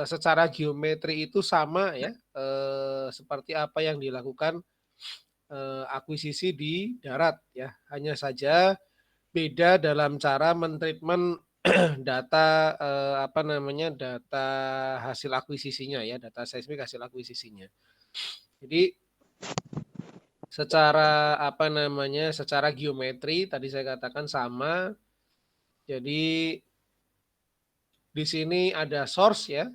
secara geometri itu sama ya, seperti apa yang dilakukan, akuisisi di darat ya. Hanya saja beda dalam cara men-treatment data, apa namanya, data hasil akuisisinya ya, data seismik hasil akuisisinya. Jadi secara apa namanya, secara geometri tadi saya katakan sama. Jadi di sini ada source ya,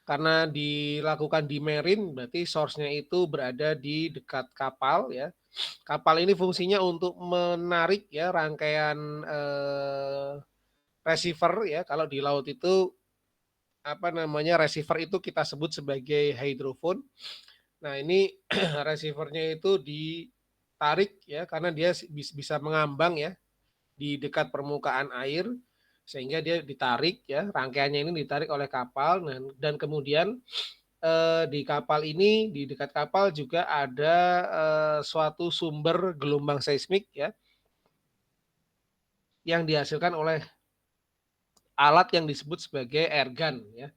karena dilakukan di marine berarti source-nya itu berada di dekat kapal ya. Kapal ini fungsinya untuk menarik ya rangkaian receiver ya. Kalau di laut itu apa namanya, receiver itu kita sebut sebagai hydrophone. Nah, ini receivernya itu ditarik ya karena dia bisa mengambang ya di dekat permukaan air sehingga dia ditarik ya, rangkaiannya ini ditarik oleh kapal. Nah, dan kemudian di kapal ini, di dekat kapal juga ada suatu sumber gelombang seismik ya yang dihasilkan oleh alat yang disebut sebagai airgun ya,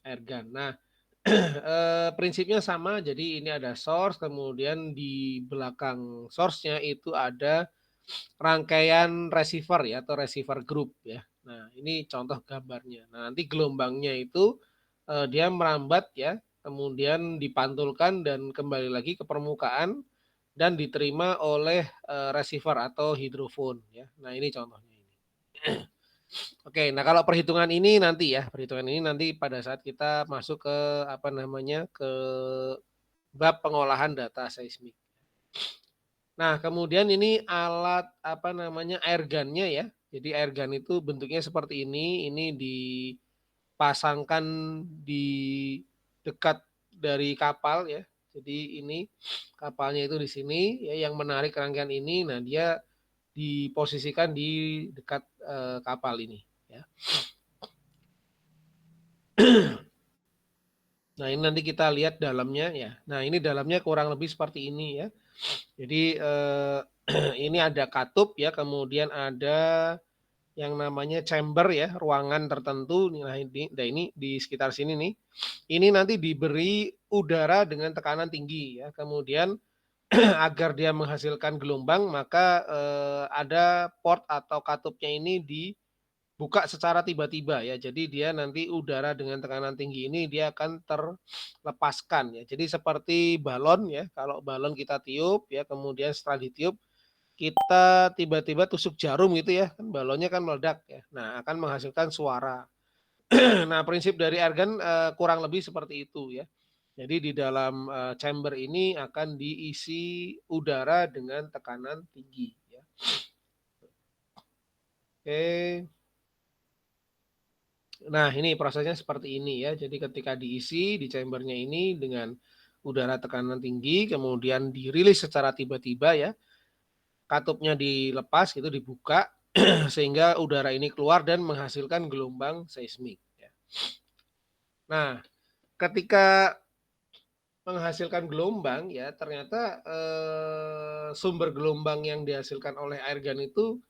airgun. Nah, prinsipnya sama, jadi ini ada source, kemudian di belakang source-nya itu ada rangkaian receiver ya atau receiver group ya. Nah, ini contoh gambarnya. Nah, nanti gelombangnya itu dia merambat ya, kemudian dipantulkan dan kembali lagi ke permukaan dan diterima oleh receiver atau hidrofon ya. Nah, ini contohnya ini. Oke, nah kalau perhitungan ini nanti ya, perhitungan ini nanti pada saat kita masuk ke apa namanya, ke bab pengolahan data seismik. Nah, kemudian ini alat apa namanya, airgun-nya ya. Jadi airgun itu bentuknya seperti ini dipasangkan di dekat dari kapal ya. Jadi ini kapalnya itu di sini ya yang menarik rangkaian ini. Nah, dia diposisikan di dekat kapal ini ya. Nah, ini nanti kita lihat dalamnya ya. Nah, ini dalamnya kurang lebih seperti ini ya. Jadi ini ada katup ya, kemudian ada yang namanya chamber ya, ruangan tertentu. Nah ini di sekitar sini nih. Ini nanti diberi udara dengan tekanan tinggi ya. Kemudian agar dia menghasilkan gelombang, maka ada port atau katupnya ini dibuka secara tiba-tiba ya. Jadi dia nanti udara dengan tekanan tinggi ini dia akan terlepaskan ya. Jadi seperti balon ya. Kalau balon kita tiup ya, kemudian setelah ditiup kita tiba-tiba tusuk jarum gitu ya, kan balonnya kan meledak ya. Nah, akan menghasilkan suara. Nah, prinsip dari airgun kurang lebih seperti itu ya. Jadi di dalam chamber ini akan diisi udara dengan tekanan tinggi ya. Oke. Nah, ini prosesnya seperti ini ya. Jadi ketika diisi di chambernya ini dengan udara tekanan tinggi, kemudian dirilis secara tiba-tiba ya. Katupnya dilepas gitu, dibuka sehingga udara ini keluar dan menghasilkan gelombang seismik ya. Nah, ketika menghasilkan gelombang ya ternyata sumber gelombang yang dihasilkan oleh airgun itu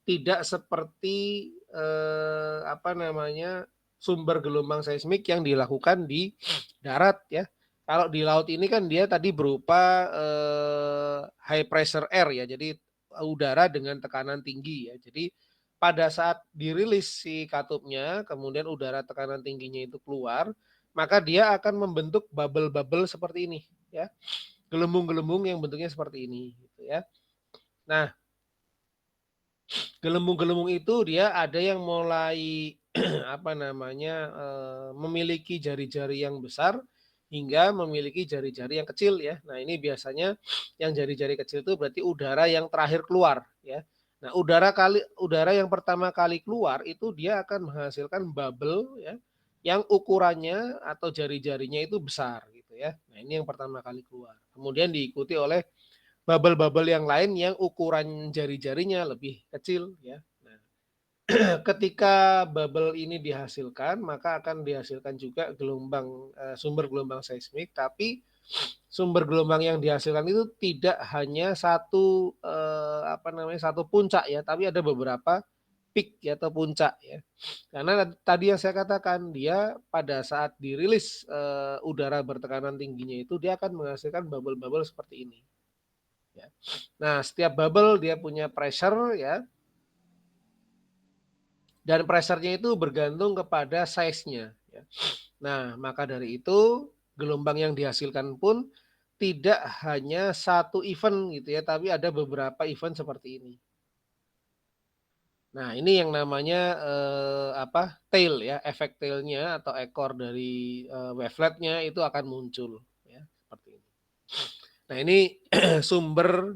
tidak seperti apa namanya, sumber gelombang seismik yang dilakukan di darat ya. Kalau di laut ini kan dia tadi berupa high pressure air ya, jadi udara dengan tekanan tinggi ya. Jadi pada saat dirilis si katupnya, kemudian udara tekanan tingginya itu keluar, maka dia akan membentuk bubble-bubble seperti ini ya. Gelembung-gelembung yang bentuknya seperti ini gitu ya. Nah, gelembung-gelembung itu dia ada yang mulai apa namanya, memiliki jari-jari yang besar hingga memiliki jari-jari yang kecil ya. Nah, ini biasanya yang jari-jari kecil itu berarti udara yang terakhir keluar ya. Nah, udara yang pertama kali keluar itu dia akan menghasilkan bubble ya, yang ukurannya atau jari-jarinya itu besar gitu ya. Nah, ini yang pertama kali keluar. Kemudian diikuti oleh bubble-bubble yang lain yang ukuran jari-jarinya lebih kecil ya. Nah, ketika bubble ini dihasilkan, maka akan dihasilkan juga gelombang sumber gelombang seismik, tapi sumber gelombang yang dihasilkan itu tidak hanya satu apa namanya, satu puncak ya, tapi ada beberapa peak ya, atau puncak ya. Karena tadi yang saya katakan, dia pada saat dirilis udara bertekanan tingginya itu dia akan menghasilkan bubble-bubble seperti ini. Ya. Nah, setiap bubble dia punya pressure ya, dan pressure-nya itu bergantung kepada size-nya. Ya. Nah, maka dari itu gelombang yang dihasilkan pun tidak hanya satu event gitu ya, tapi ada beberapa event seperti ini. Nah, ini yang namanya tail ya, efek tailnya atau ekor dari wavelet-nya itu akan muncul ya, seperti ini. Nah, ini sumber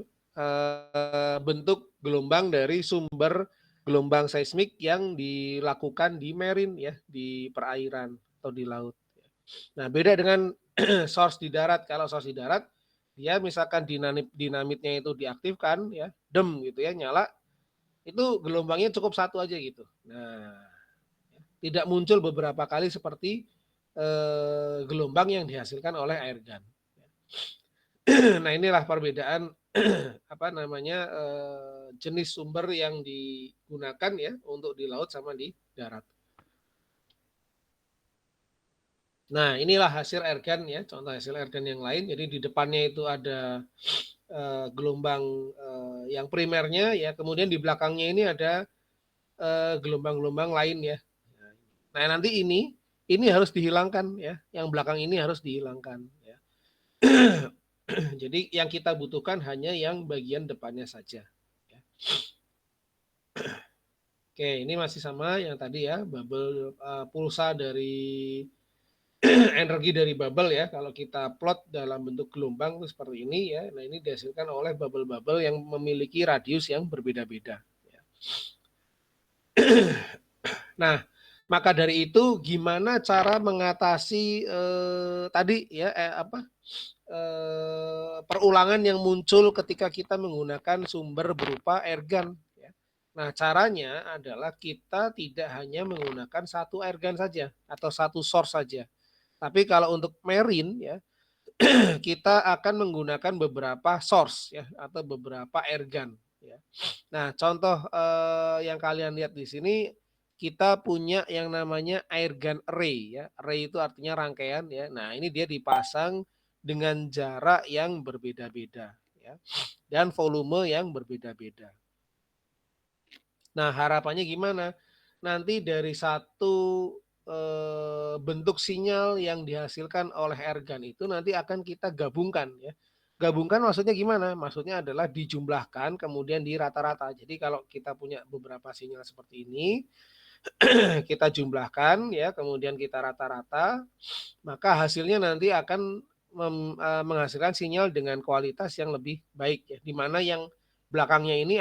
bentuk gelombang dari sumber gelombang seismik yang dilakukan di marine ya, di perairan atau di laut. Nah, beda dengan source di darat. Kalau source di darat, dia misalkan dinamitnya itu diaktifkan ya, gitu ya, nyala, itu gelombangnya cukup satu aja gitu. Nah, tidak muncul beberapa kali seperti gelombang yang dihasilkan oleh airgun. Nah, inilah perbedaan apa namanya jenis sumber yang digunakan ya untuk di laut sama di darat. Nah, inilah hasil airgun ya, contoh hasil airgun yang lain. Jadi di depannya itu ada gelombang yang primernya ya, kemudian di belakangnya ini ada gelombang-gelombang lain ya. Nah, nanti ini harus dihilangkan ya, yang belakang ini harus dihilangkan ya. Jadi yang kita butuhkan hanya yang bagian depannya saja. Ya. Oke, ini masih sama yang tadi ya, bubble pulsa dari energi dari bubble ya. Kalau kita plot dalam bentuk gelombang seperti ini ya, nah ini dihasilkan oleh bubble-bubble yang memiliki radius yang berbeda-beda. Ya. Nah, maka dari itu gimana cara mengatasi tadi ya perulangan yang muncul ketika kita menggunakan sumber berupa airgun. Ya. Nah, caranya adalah kita tidak hanya menggunakan satu airgun saja atau satu source saja. Tapi kalau untuk marine ya, kita akan menggunakan beberapa source ya atau beberapa airgun ya. Nah, contoh yang kalian lihat di sini kita punya yang namanya airgun array ya. Array itu artinya rangkaian ya. Nah, ini dia dipasang dengan jarak yang berbeda-beda ya. Dan volume yang berbeda-beda. Nah, harapannya gimana? Nanti dari satu bentuk sinyal yang dihasilkan oleh airgun itu nanti akan kita gabungkan ya. Gabungkan maksudnya gimana? Maksudnya adalah dijumlahkan kemudian di rata-rata. Jadi kalau kita punya beberapa sinyal seperti ini, kita jumlahkan ya, kemudian kita rata-rata, maka hasilnya nanti akan menghasilkan sinyal dengan kualitas yang lebih baik ya. Di mana yang belakangnya ini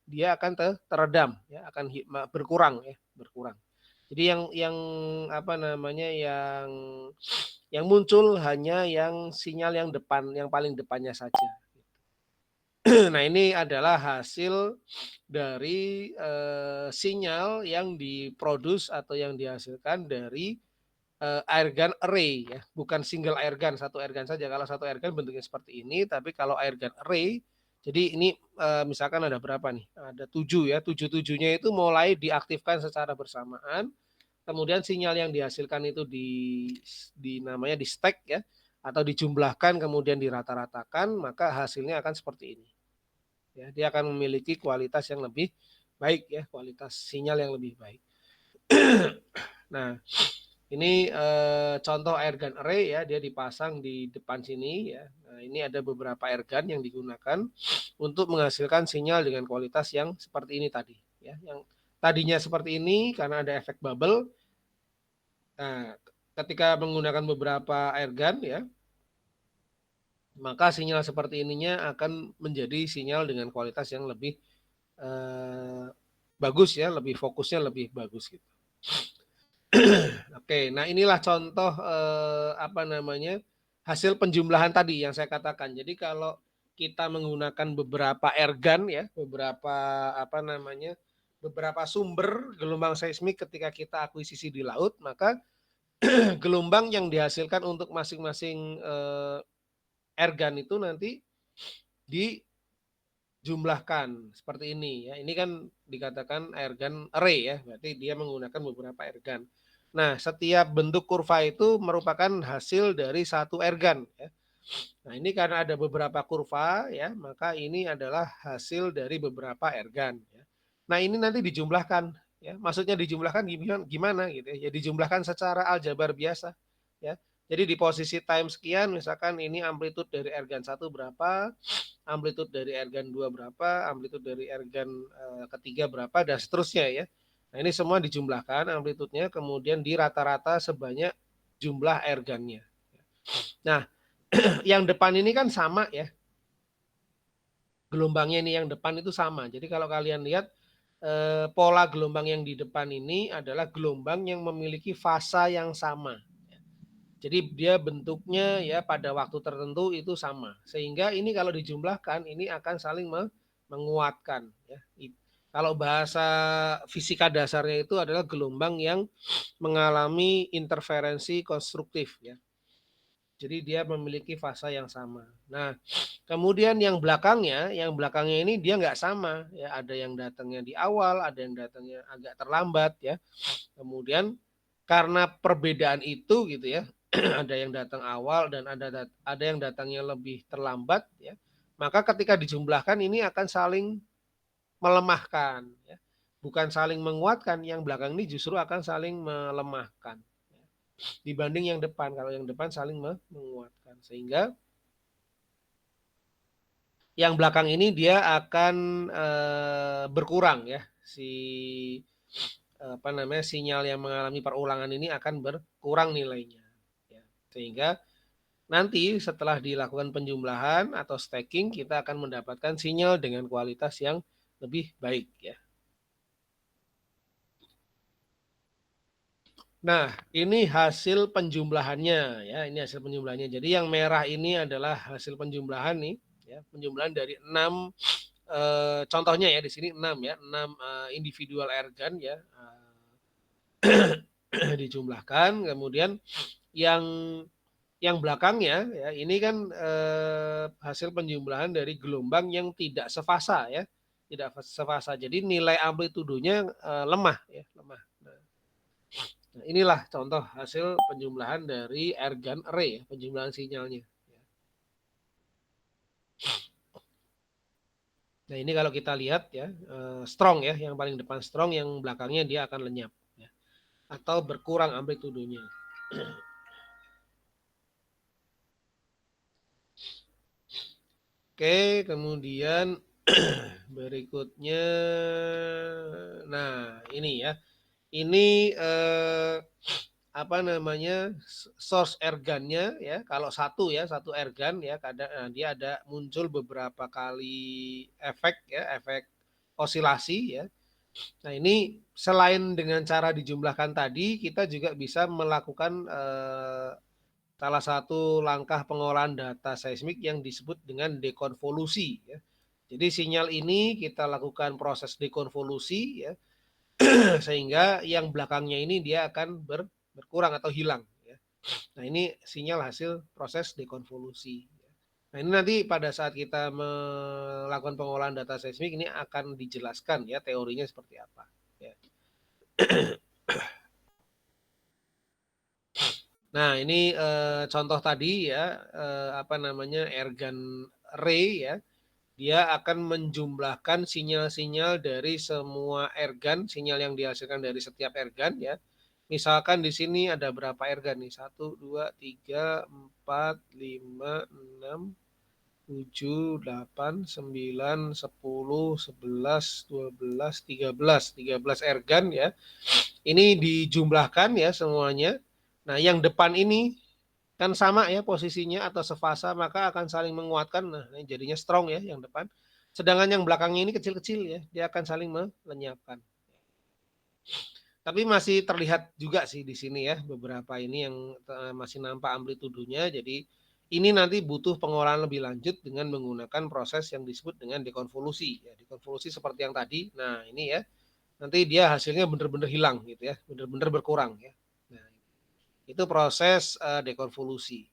dia akan teredam ya, akan berkurang ya, berkurang. Jadi yang apa namanya yang muncul hanya yang sinyal yang depan, yang paling depannya saja. Nah, ini adalah hasil dari sinyal yang diproduksi atau yang dihasilkan dari airgun array ya, bukan single airgun, satu airgun saja. Kalau satu airgun bentuknya seperti ini, tapi kalau airgun array, jadi ini misalkan ada berapa nih? Ada 7 ya, 7-7-nya itu mulai diaktifkan secara bersamaan. Kemudian sinyal yang dihasilkan itu namanya di stack ya, atau dijumlahkan kemudian dirata-ratakan, maka hasilnya akan seperti ini. Ya, dia akan memiliki kualitas yang lebih baik ya, kualitas sinyal yang lebih baik. Nah, ini contoh airgun array ya, dia dipasang di depan sini ya. Nah, ini ada beberapa airgun yang digunakan untuk menghasilkan sinyal dengan kualitas yang seperti ini tadi ya. Yang tadinya seperti ini karena ada efek bubble. Nah, ketika menggunakan beberapa airgun ya, maka sinyal seperti ininya akan menjadi sinyal dengan kualitas yang lebih bagus ya, lebih fokusnya lebih bagus gitu. Oke, nah inilah contoh apa namanya hasil penjumlahan tadi yang saya katakan. Jadi kalau kita menggunakan beberapa airgun ya, beberapa apa namanya beberapa sumber gelombang seismik ketika kita akuisisi di laut, maka gelombang yang dihasilkan untuk masing-masing airgun itu nanti jumlahkan seperti ini ya. Ini kan dikatakan airgun array ya, berarti dia menggunakan beberapa airgun. Nah, setiap bentuk kurva itu merupakan hasil dari satu airgun ya. Nah, ini karena ada beberapa kurva ya, maka ini adalah hasil dari beberapa airgun ya. Nah, ini nanti dijumlahkan ya. Maksudnya dijumlahkan gimana gitu ya. Ya dijumlahkan secara aljabar biasa ya. Jadi di posisi time sekian misalkan ini amplitude dari airgun 1 berapa, amplitude dari airgun 2 berapa, amplitude dari airgun ketiga berapa dan seterusnya ya. Nah, ini semua dijumlahkan amplitudenya kemudian di rata-rata sebanyak jumlah airgunnya. Nah, yang depan ini kan sama ya. Gelombangnya ini yang depan itu sama. Jadi kalau kalian lihat pola gelombang yang di depan ini adalah gelombang yang memiliki fasa yang sama. Jadi dia bentuknya ya pada waktu tertentu itu sama. Sehingga ini kalau dijumlahkan ini akan saling menguatkan ya. Kalau bahasa fisika dasarnya itu adalah gelombang yang mengalami interferensi konstruktif ya. Jadi dia memiliki fasa yang sama. Nah, kemudian yang belakangnya ini dia nggak sama ya. Ada yang datangnya di awal, ada yang datangnya agak terlambat ya. Kemudian karena perbedaan itu gitu ya, ada yang datang awal dan ada yang datangnya lebih terlambat ya. Maka ketika dijumlahkan ini akan saling melemahkan ya. Bukan saling menguatkan, yang belakang ini justru akan saling melemahkan dibanding yang depan. Kalau yang depan saling menguatkan, sehingga yang belakang ini dia akan berkurang ya, sinyal yang mengalami perulangan ini akan berkurang nilainya ya. Sehingga nanti setelah dilakukan penjumlahan atau stacking kita akan mendapatkan sinyal dengan kualitas yang lebih baik ya. Nah, ini hasil penjumlahannya ya, ini hasil penjumlahannya. Jadi yang merah ini adalah hasil penjumlahan nih ya, penjumlahan dari 6 contohnya ya di sini 6 ya, 6 individual airgun ya dijumlahkan. Kemudian yang belakangnya ya ini kan hasil penjumlahan dari gelombang yang tidak sefasa ya, tidak sefasa. Jadi nilai amplitudonya lemah ya, lemah. Nah, inilah contoh hasil penjumlahan dari airgun array, penjumlahan sinyalnya. Nah, ini kalau kita lihat ya, strong ya, yang paling depan strong, yang belakangnya dia akan lenyap ya, atau berkurang amplitudonya. Oke, kemudian berikutnya, nah ini ya, ini apa namanya, source airgunnya ya, kalau satu airgun ya, kadang dia ada muncul beberapa kali efek ya, efek osilasi ya. Nah, ini selain dengan cara dijumlahkan tadi, kita juga bisa melakukan salah satu langkah pengolahan data seismik yang disebut dengan dekonvolusi ya. Jadi sinyal ini kita lakukan proses dekonvolusi ya, sehingga yang belakangnya ini dia akan berkurang atau hilang ya. Nah, ini sinyal hasil proses dekonvolusi. Nah, ini nanti pada saat kita melakukan pengolahan data seismik ini akan dijelaskan ya teorinya seperti apa ya. Nah, ini contoh tadi ya, apa namanya, airgun array ya. Dia akan menjumlahkan sinyal-sinyal dari semua airgun, sinyal yang dihasilkan dari setiap airgun ya. Misalkan di sini ada berapa airgun nih? 1, 2, 3, 4, 5, 6, 7, 8, 9, 10, 11, 12, 13. 13 airgun ya. Ini dijumlahkan ya semuanya. Nah, yang depan ini kan sama ya posisinya atau sefasa, maka akan saling menguatkan. Nah, ini jadinya strong ya yang depan. Sedangkan yang belakangnya ini kecil-kecil ya, dia akan saling melenyapkan. Tapi masih terlihat juga sih di sini ya beberapa ini yang masih nampak amplitudonya. Jadi ini nanti butuh pengolahan lebih lanjut dengan menggunakan proses yang disebut dengan dekonvolusi. Ya, dekonvolusi seperti yang tadi. Nah, ini ya. Nanti dia hasilnya benar-benar hilang gitu ya, benar-benar berkurang ya. Nah, itu proses dekonvolusi.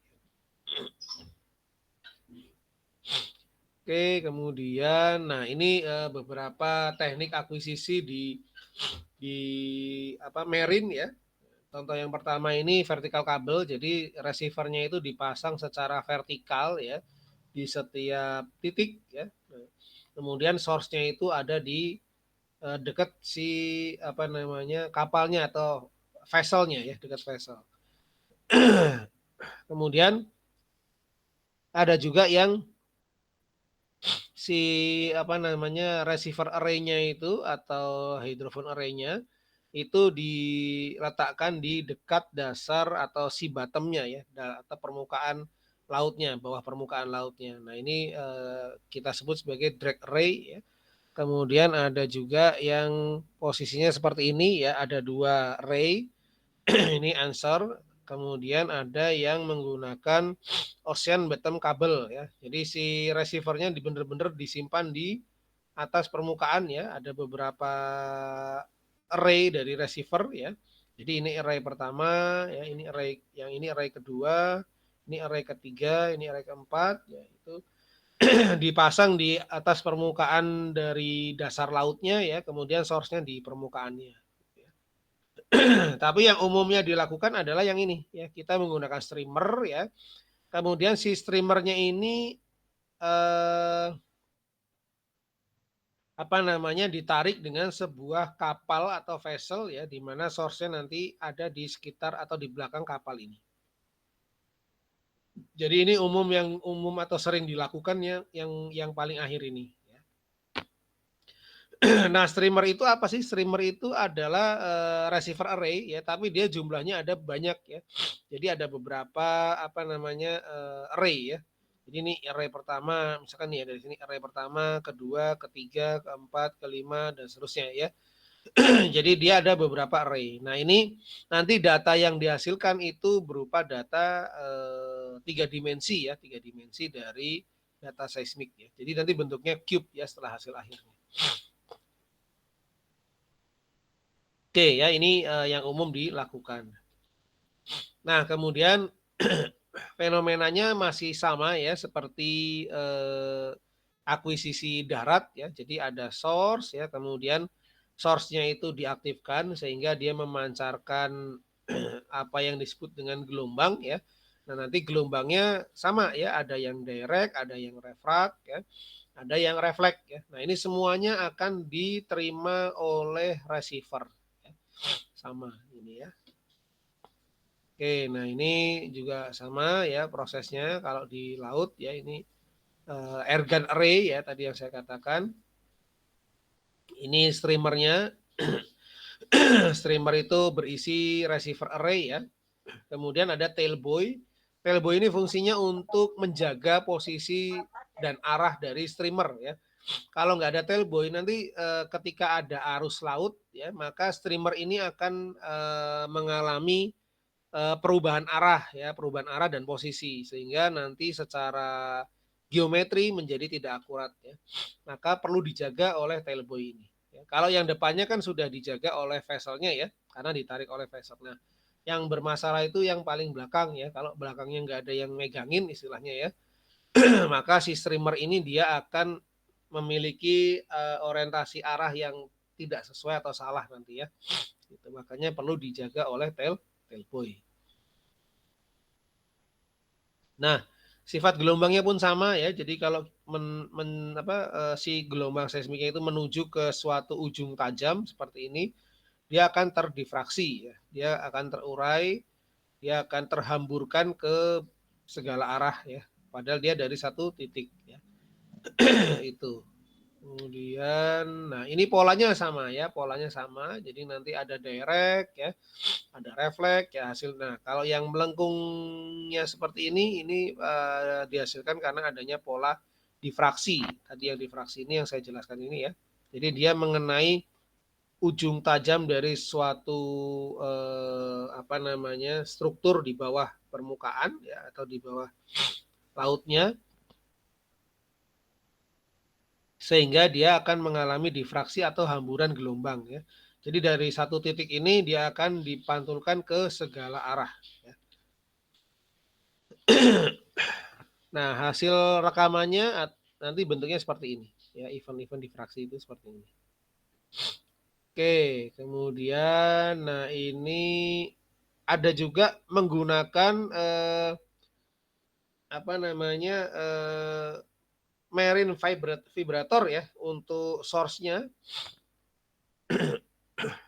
Oke, kemudian, nah ini beberapa teknik akuisisi di apa marine ya. Contoh yang pertama ini vertical kabel, jadi receivernya itu dipasang secara vertikal ya di setiap titik ya. Kemudian source-nya itu ada di dekat si apa namanya kapalnya atau vesselnya ya, dekat vessel. Kemudian ada juga yang si apa namanya receiver array-nya itu atau hydrophone array-nya itu diletakkan di dekat dasar atau si bottom-nya ya atau permukaan lautnya, bawah permukaan lautnya. Nah, ini kita sebut sebagai drag array ya. Kemudian ada juga yang posisinya seperti ini ya, ada dua array. Ini answer. Kemudian ada yang menggunakan ocean bottom kabel ya. Jadi si receivernya benar-benar disimpan di atas permukaan ya. Ada beberapa array dari receiver ya. Jadi ini array pertama ya, ini array yang ini array kedua, ini array ketiga, ini array keempat ya itu dipasang di atas permukaan dari dasar lautnya ya, kemudian source-nya di permukaannya. Tapi yang umumnya dilakukan adalah yang ini ya, kita menggunakan streamer ya. Kemudian si streamernya ini apa namanya ditarik dengan sebuah kapal atau vessel ya, di mana source-nya nanti ada di sekitar atau di belakang kapal ini. Jadi ini umum atau sering dilakukan ya, yang paling akhir ini. Nah, streamer itu apa sih? Streamer itu adalah receiver array ya, tapi dia jumlahnya ada banyak ya. Jadi ada beberapa apa namanya array ya. Jadi ini array pertama, misalkan nih dari sini array pertama, kedua, ketiga, keempat, kelima dan seterusnya ya. Jadi dia ada beberapa array. Nah, ini nanti data yang dihasilkan itu berupa data 3 dimensi ya, 3 dimensi dari data seismik ya. Jadi nanti bentuknya cube ya setelah hasil akhirnya. Oke ya, ini yang umum dilakukan. Nah, kemudian fenomenanya masih sama ya seperti akuisisi darat ya. Jadi ada source ya, kemudian source-nya itu diaktifkan sehingga dia memancarkan apa yang disebut dengan gelombang ya. Nah, nanti gelombangnya sama ya, ada yang direct, ada yang refrakt ya, ada yang reflect ya. Nah, ini semuanya akan diterima oleh receiver ya. Sama ini ya. Oke, nah ini juga sama ya prosesnya kalau di laut ya, ini airgun array ya tadi yang saya katakan. Ini streamernya. Streamer itu berisi receiver array ya. Kemudian ada tailbuoy. Tailbuoy ini fungsinya untuk menjaga posisi dan arah dari streamer ya. Kalau nggak ada tailbuoy nanti ketika ada arus laut ya, maka streamer ini akan mengalami perubahan arah dan posisi sehingga nanti secara geometri menjadi tidak akurat ya. Maka perlu dijaga oleh tailbuoy ini. Ya, kalau yang depannya kan sudah dijaga oleh vesselnya ya, karena ditarik oleh vessel. Nah, yang bermasalah itu yang paling belakang ya. Kalau belakangnya nggak ada yang megangin istilahnya ya, maka si streamer ini dia akan memiliki orientasi arah yang tidak sesuai atau salah nanti ya. Gitu. Makanya perlu dijaga oleh tailbuoy. Nah, sifat gelombangnya pun sama ya. Jadi kalau si gelombang seismiknya itu menuju ke suatu ujung tajam seperti ini, dia akan terdifraksi ya. Dia akan terurai, dia akan terhamburkan ke segala arah ya. Padahal dia dari satu titik ya. Itu. Kemudian, nah ini polanya sama ya, polanya sama. Jadi nanti ada direct ya, ada refleks ya hasil. Nah, kalau yang melengkungnya seperti ini dihasilkan karena adanya pola difraksi. Tadi yang difraksi ini yang saya jelaskan ini ya. Jadi dia mengenai ujung tajam dari suatu apa namanya struktur di bawah permukaan ya atau di bawah lautnya, sehingga dia akan mengalami difraksi atau hamburan gelombang ya. Jadi dari satu titik ini dia akan dipantulkan ke segala arah ya. Nah, hasil rekamannya nanti bentuknya seperti ini ya, event-event difraksi itu seperti ini. Oke, kemudian nah ini ada juga menggunakan apa namanya marine vibrator ya untuk source-nya.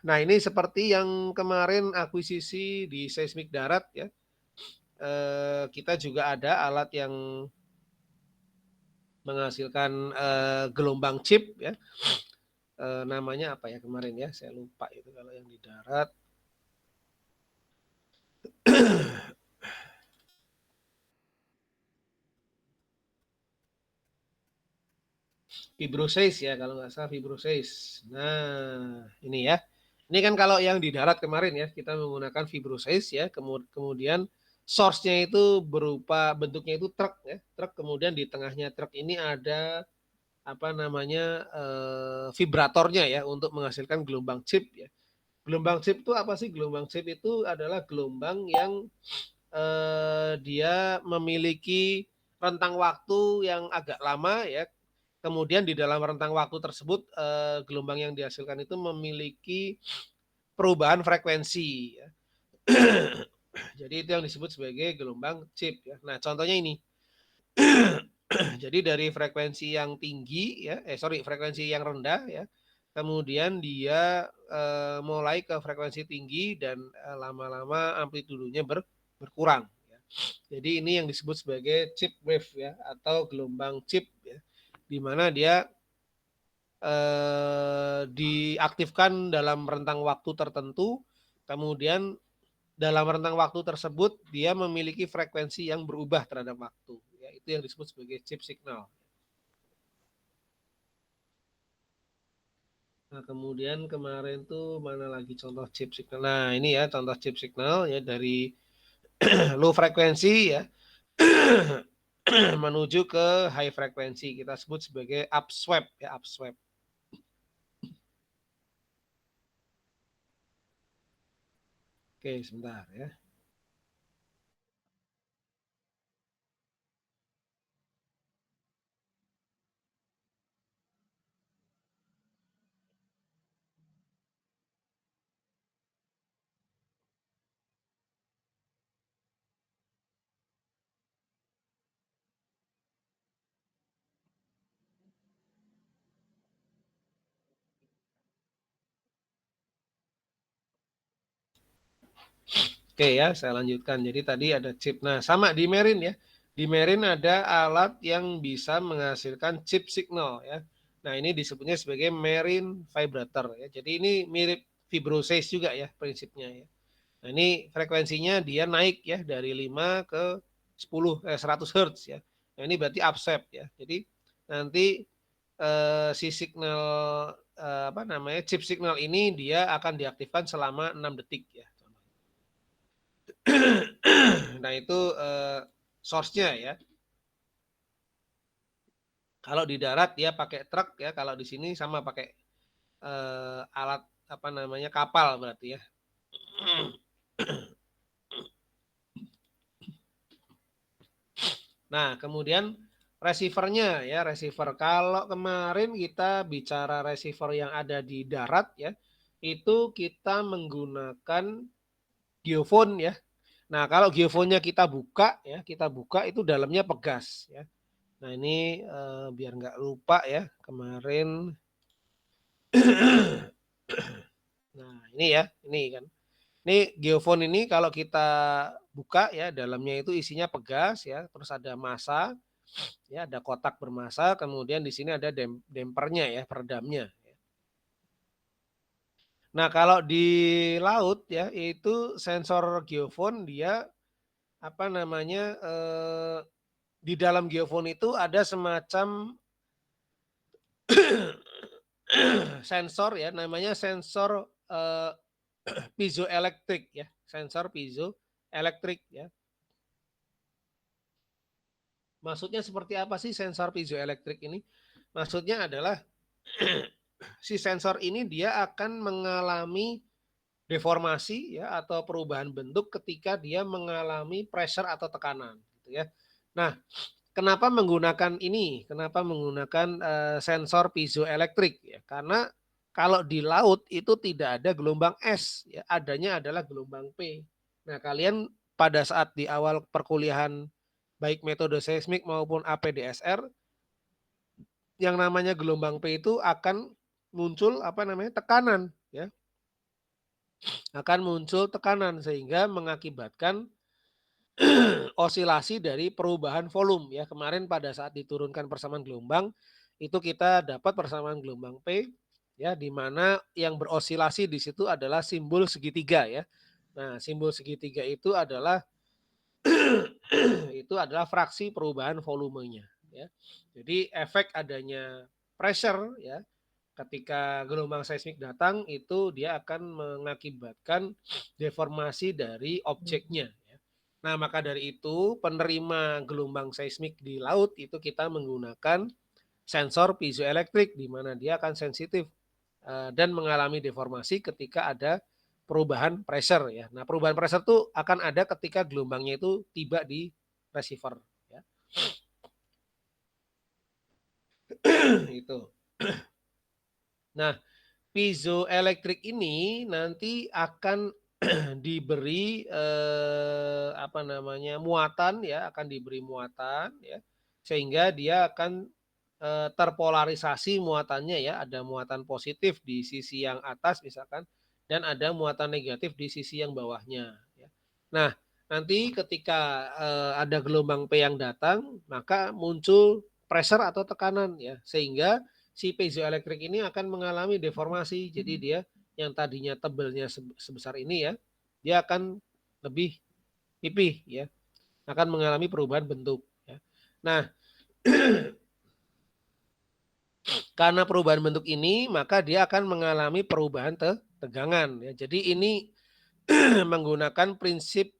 Nah, ini seperti yang kemarin akuisisi di seismik darat ya. Kita juga ada alat yang menghasilkan gelombang chip ya. Namanya apa ya kemarin ya? Saya lupa itu kalau yang di darat. Fibrosis ya kalau nggak salah fibrosis. Nah, ini ya. Ini kan kalau yang di darat kemarin ya, kita menggunakan fibrosis ya, kemudian source-nya itu berupa bentuknya itu truk ya, truk kemudian di tengahnya truk ini ada apa namanya vibratornya ya untuk menghasilkan gelombang chip ya. Gelombang chip itu apa sih? Gelombang chip itu adalah gelombang yang dia memiliki rentang waktu yang agak lama ya. Kemudian di dalam rentang waktu tersebut gelombang yang dihasilkan itu memiliki perubahan frekuensi ya. Jadi itu yang disebut sebagai gelombang chip ya. Nah, contohnya ini. Jadi dari frekuensi yang tinggi ya, frekuensi yang rendah ya. Kemudian dia mulai ke frekuensi tinggi dan lama-lama amplitudonya berkurang ya. Jadi ini yang disebut sebagai chip wave ya atau gelombang chip ya. Di mana dia diaktifkan dalam rentang waktu tertentu, kemudian dalam rentang waktu tersebut dia memiliki frekuensi yang berubah terhadap waktu. Ya, itu yang disebut sebagai chip signal. Nah, kemudian kemarin tuh mana lagi contoh chip signal. Nah, ini ya contoh chip signal ya dari low frekuensi ya menuju ke high frekuensi. Kita sebut sebagai upswap ya, upswap. Oke, sebentar ya. Oke ya, saya lanjutkan. Jadi tadi ada chip. Nah, sama di Marine ya. Di Marine ada alat yang bisa menghasilkan chip signal ya. Nah, ini disebutnya sebagai marine vibrator ya. Jadi ini mirip fibrosis juga ya prinsipnya ya. Nah, ini frekuensinya dia naik ya dari 5 ke 100 Hz ya. Nah, ini berarti upswap ya. Jadi nanti si signal apa namanya chip signal ini dia akan diaktifkan selama 6 detik ya. Nah, itu source-nya ya. Kalau di darat dia pakai truk ya, kalau di sini sama pakai alat apa namanya kapal berarti ya. Nah, kemudian receiver-nya ya, receiver. Kalau kemarin kita bicara receiver yang ada di darat ya, itu kita menggunakan geofone ya. Nah, kalau geofonnya kita buka itu dalamnya pegas ya. Nah, ini biar nggak lupa ya, kemarin nah, ini ya, ini kan. Ini geofon ini kalau kita buka ya, dalamnya itu isinya pegas ya, terus ada massa, ya ada kotak bermassa, kemudian di sini ada dempernya ya, peredamnya. Nah, kalau di laut ya, itu sensor geofon dia apa namanya di dalam geofon itu ada semacam sensor ya, namanya sensor piezoelektrik ya, sensor piezoelektrik ya. Maksudnya seperti apa sih sensor piezoelektrik ini? Maksudnya adalah si sensor ini dia akan mengalami deformasi ya atau perubahan bentuk ketika dia mengalami pressure atau tekanan gitu ya. Nah, kenapa menggunakan ini? Kenapa menggunakan sensor piezoelektrik? Ya, karena kalau di laut itu tidak ada gelombang S, ya, adanya adalah gelombang P. Nah, kalian pada saat di awal perkuliahan baik metode seismik maupun APDSR, yang namanya gelombang P itu akan muncul apa namanya tekanan, ya, akan muncul tekanan sehingga mengakibatkan osilasi dari perubahan volume ya. Kemarin pada saat diturunkan persamaan gelombang itu kita dapat persamaan gelombang P ya, di mana yang berosilasi di situ adalah simbol segitiga ya. Nah, simbol segitiga itu adalah itu adalah fraksi perubahan volumenya ya. Jadi efek adanya pressure ya ketika gelombang seismik datang itu dia akan mengakibatkan deformasi dari objeknya. Ya. Nah, maka dari itu penerima gelombang seismik di laut itu kita menggunakan sensor piezoelektrik di mana dia akan sensitif dan mengalami deformasi ketika ada perubahan pressure ya. Nah, perubahan pressure itu akan ada ketika gelombangnya itu tiba di receiver ya. Itu. Nah, piezoelektrik ini nanti akan diberi apa namanya muatan ya, akan diberi muatan ya, sehingga dia akan terpolarisasi muatannya ya, ada muatan positif di sisi yang atas misalkan, dan ada muatan negatif di sisi yang bawahnya. Ya. Nah, nanti ketika ada gelombang P yang datang, maka muncul pressure atau tekanan ya, sehingga si piezoelektrik ini akan mengalami deformasi. Jadi dia yang tadinya tebelnya sebesar ini ya, dia akan lebih pipih ya, akan mengalami perubahan bentuk. Ya. Nah, karena perubahan bentuk ini, maka dia akan mengalami perubahan tegangan. Ya. Jadi ini menggunakan prinsip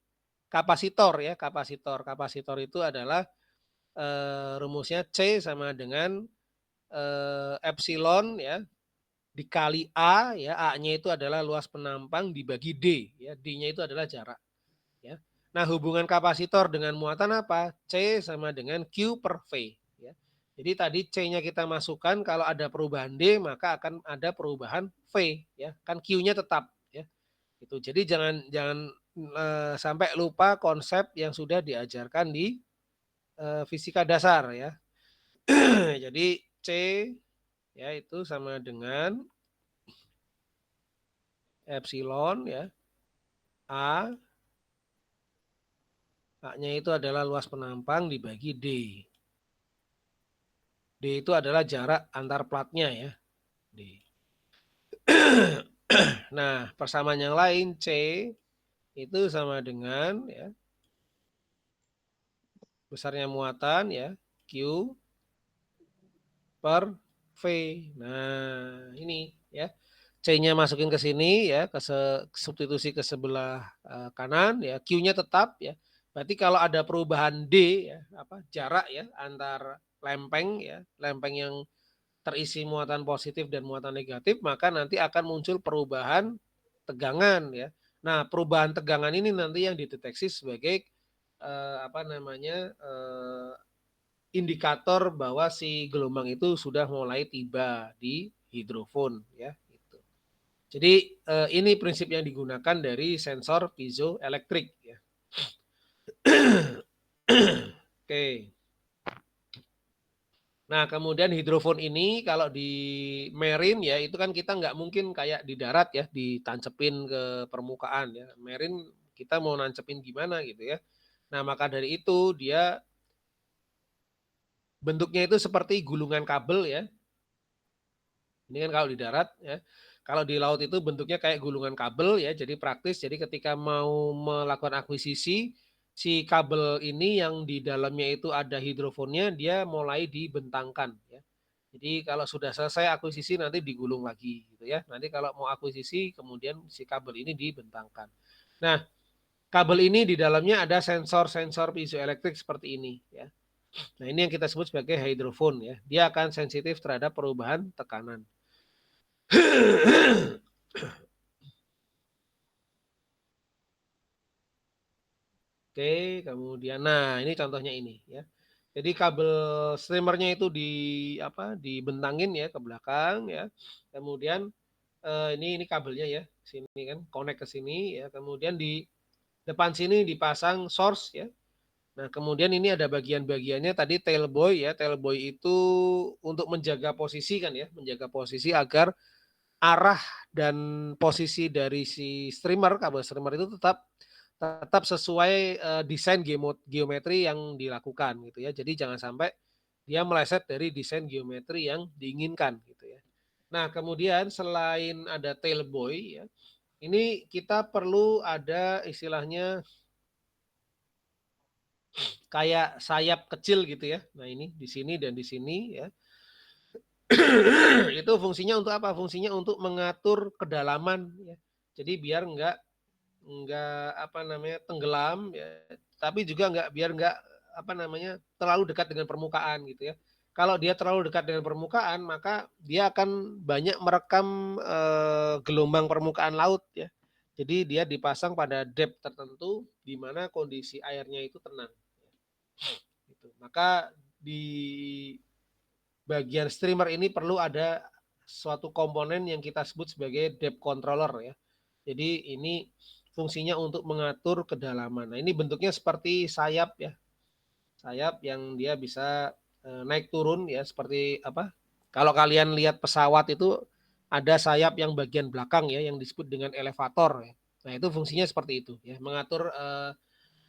kapasitor ya, kapasitor itu adalah rumusnya C sama dengan epsilon ya dikali A ya, A-nya itu adalah luas penampang dibagi D ya, D-nya itu adalah jarak ya. Nah, hubungan kapasitor dengan muatan apa? C sama dengan Q per V ya. Jadi tadi C-nya kita masukkan, kalau ada perubahan D maka akan ada perubahan V ya. Kan Q-nya tetap ya. Itu. Jadi jangan jangan sampai lupa konsep yang sudah diajarkan di fisika dasar ya. Jadi C ya itu sama dengan epsilon ya A, A-nya itu adalah luas penampang dibagi D. D itu adalah jarak antar platnya ya. D. Nah, persamaan yang lain C itu sama dengan ya besarnya muatan ya Q per V. Nah, ini ya. C-nya masukin ke sini ya, ke substitusi ke sebelah kanan ya, Q-nya tetap ya. Berarti kalau ada perubahan D ya, apa jarak ya antar lempeng ya, lempeng yang terisi muatan positif dan muatan negatif, maka nanti akan muncul perubahan tegangan ya. Nah, perubahan tegangan ini nanti yang dideteksi sebagai apa namanya indikator bahwa si gelombang itu sudah mulai tiba di hidrofon ya. Gitu. Jadi ini prinsip yang digunakan dari sensor piezoelektrik ya. Oke. Nah, kemudian hidrofon ini kalau di marine ya itu kan kita nggak mungkin kayak di darat ya ditancepin ke permukaan ya. Marine kita mau nancepin gimana gitu ya. Nah, maka dari itu dia bentuknya itu seperti gulungan kabel ya. Ini kan kalau di darat ya. Kalau di laut itu bentuknya kayak gulungan kabel ya, jadi praktis. Jadi ketika mau melakukan akuisisi, si kabel ini yang di dalamnya itu ada hidrofonnya, dia mulai dibentangkan ya. Jadi kalau sudah selesai akuisisi nanti digulung lagi gitu ya. Nanti kalau mau akuisisi kemudian si kabel ini dibentangkan. Nah, kabel ini di dalamnya ada sensor-sensor piezoelektrik seperti ini ya. Nah, ini yang kita sebut sebagai hydrophone ya. Dia akan sensitif terhadap perubahan tekanan. Oke, kemudian nah ini contohnya ini ya. Jadi kabel streamernya itu dibentangin ya ke belakang ya. Kemudian ini kabelnya ya, sini kan connect ke sini ya. Kemudian di depan sini dipasang source ya. Nah, kemudian ini ada bagian-bagiannya tadi tailboy ya. Tailboy itu untuk menjaga posisi kan ya, menjaga posisi agar arah dan posisi dari si streamer, kabel streamer itu tetap sesuai desain geometri yang dilakukan gitu ya. Jadi jangan sampai dia meleset dari desain geometri yang diinginkan gitu ya. Nah, kemudian selain ada tailboy ya, ini kita perlu ada istilahnya kayak sayap kecil gitu ya. Nah, ini di sini dan di sini ya. Itu fungsinya untuk apa? Fungsinya untuk mengatur kedalaman ya. Jadi biar nggak tenggelam ya, tapi juga biar nggak terlalu dekat dengan permukaan gitu ya. Kalau dia terlalu dekat dengan permukaan, maka dia akan banyak merekam gelombang permukaan laut ya. Jadi dia dipasang pada depth tertentu di mana kondisi airnya itu tenang. Gitu. Maka di bagian streamer ini perlu ada suatu komponen yang kita sebut sebagai depth controller ya. Jadi ini fungsinya untuk mengatur kedalaman. Nah, ini bentuknya seperti sayap ya. Sayap yang dia bisa naik turun ya, seperti apa? Kalau kalian lihat pesawat itu ada sayap yang bagian belakang ya yang disebut dengan elevator ya. Nah, itu fungsinya seperti itu ya, mengatur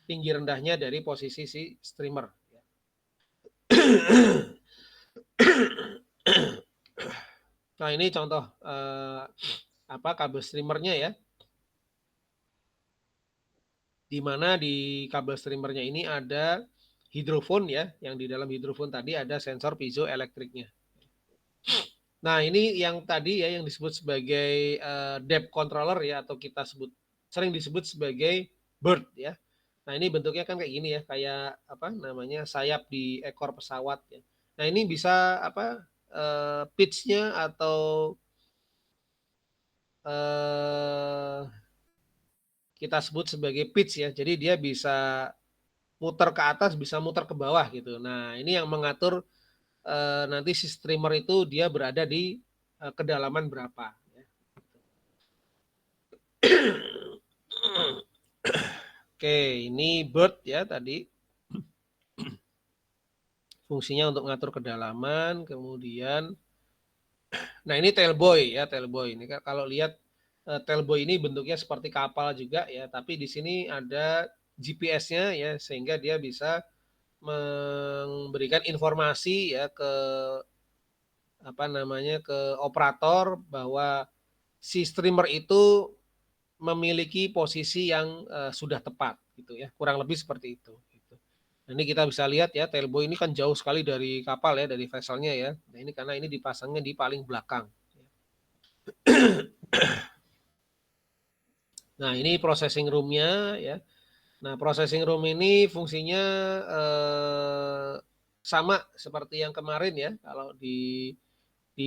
tinggi rendahnya dari posisi si streamer ya. Nah, ini contoh kabel streamernya ya. Di mana di kabel streamernya ini ada hidrofon ya, yang di dalam hidrofon tadi ada sensor piezoelektriknya. Nah, ini yang tadi ya yang disebut sebagai depth controller ya, atau kita sering disebut sebagai bird ya. Nah, ini bentuknya kan kayak gini ya, kayak sayap di ekor pesawat ya. Nah, ini bisa pitch-nya atau eh, kita sebut sebagai pitch ya. Jadi dia bisa muter ke atas, bisa muter ke bawah gitu. Nah, ini yang mengatur nanti si streamer itu dia berada di kedalaman berapa. Oke, ini bird ya tadi. Fungsinya untuk mengatur kedalaman, kemudian nah ini tailboy ya, tailboy. Ini kalau lihat tailboy ini bentuknya seperti kapal juga ya, tapi di sini ada GPS-nya ya, sehingga dia bisa memberikan informasi ya ke operator bahwa si streamer itu memiliki posisi yang sudah tepat gitu ya, kurang lebih seperti itu gitu. Nah, ini kita bisa lihat ya, tailboy ini kan jauh sekali dari kapal ya, dari vesselnya ya. Nah, ini karena ini dipasangnya di paling belakang. Nah, ini processing room-nya ya. Nah, processing room ini fungsinya sama seperti yang kemarin ya. Kalau di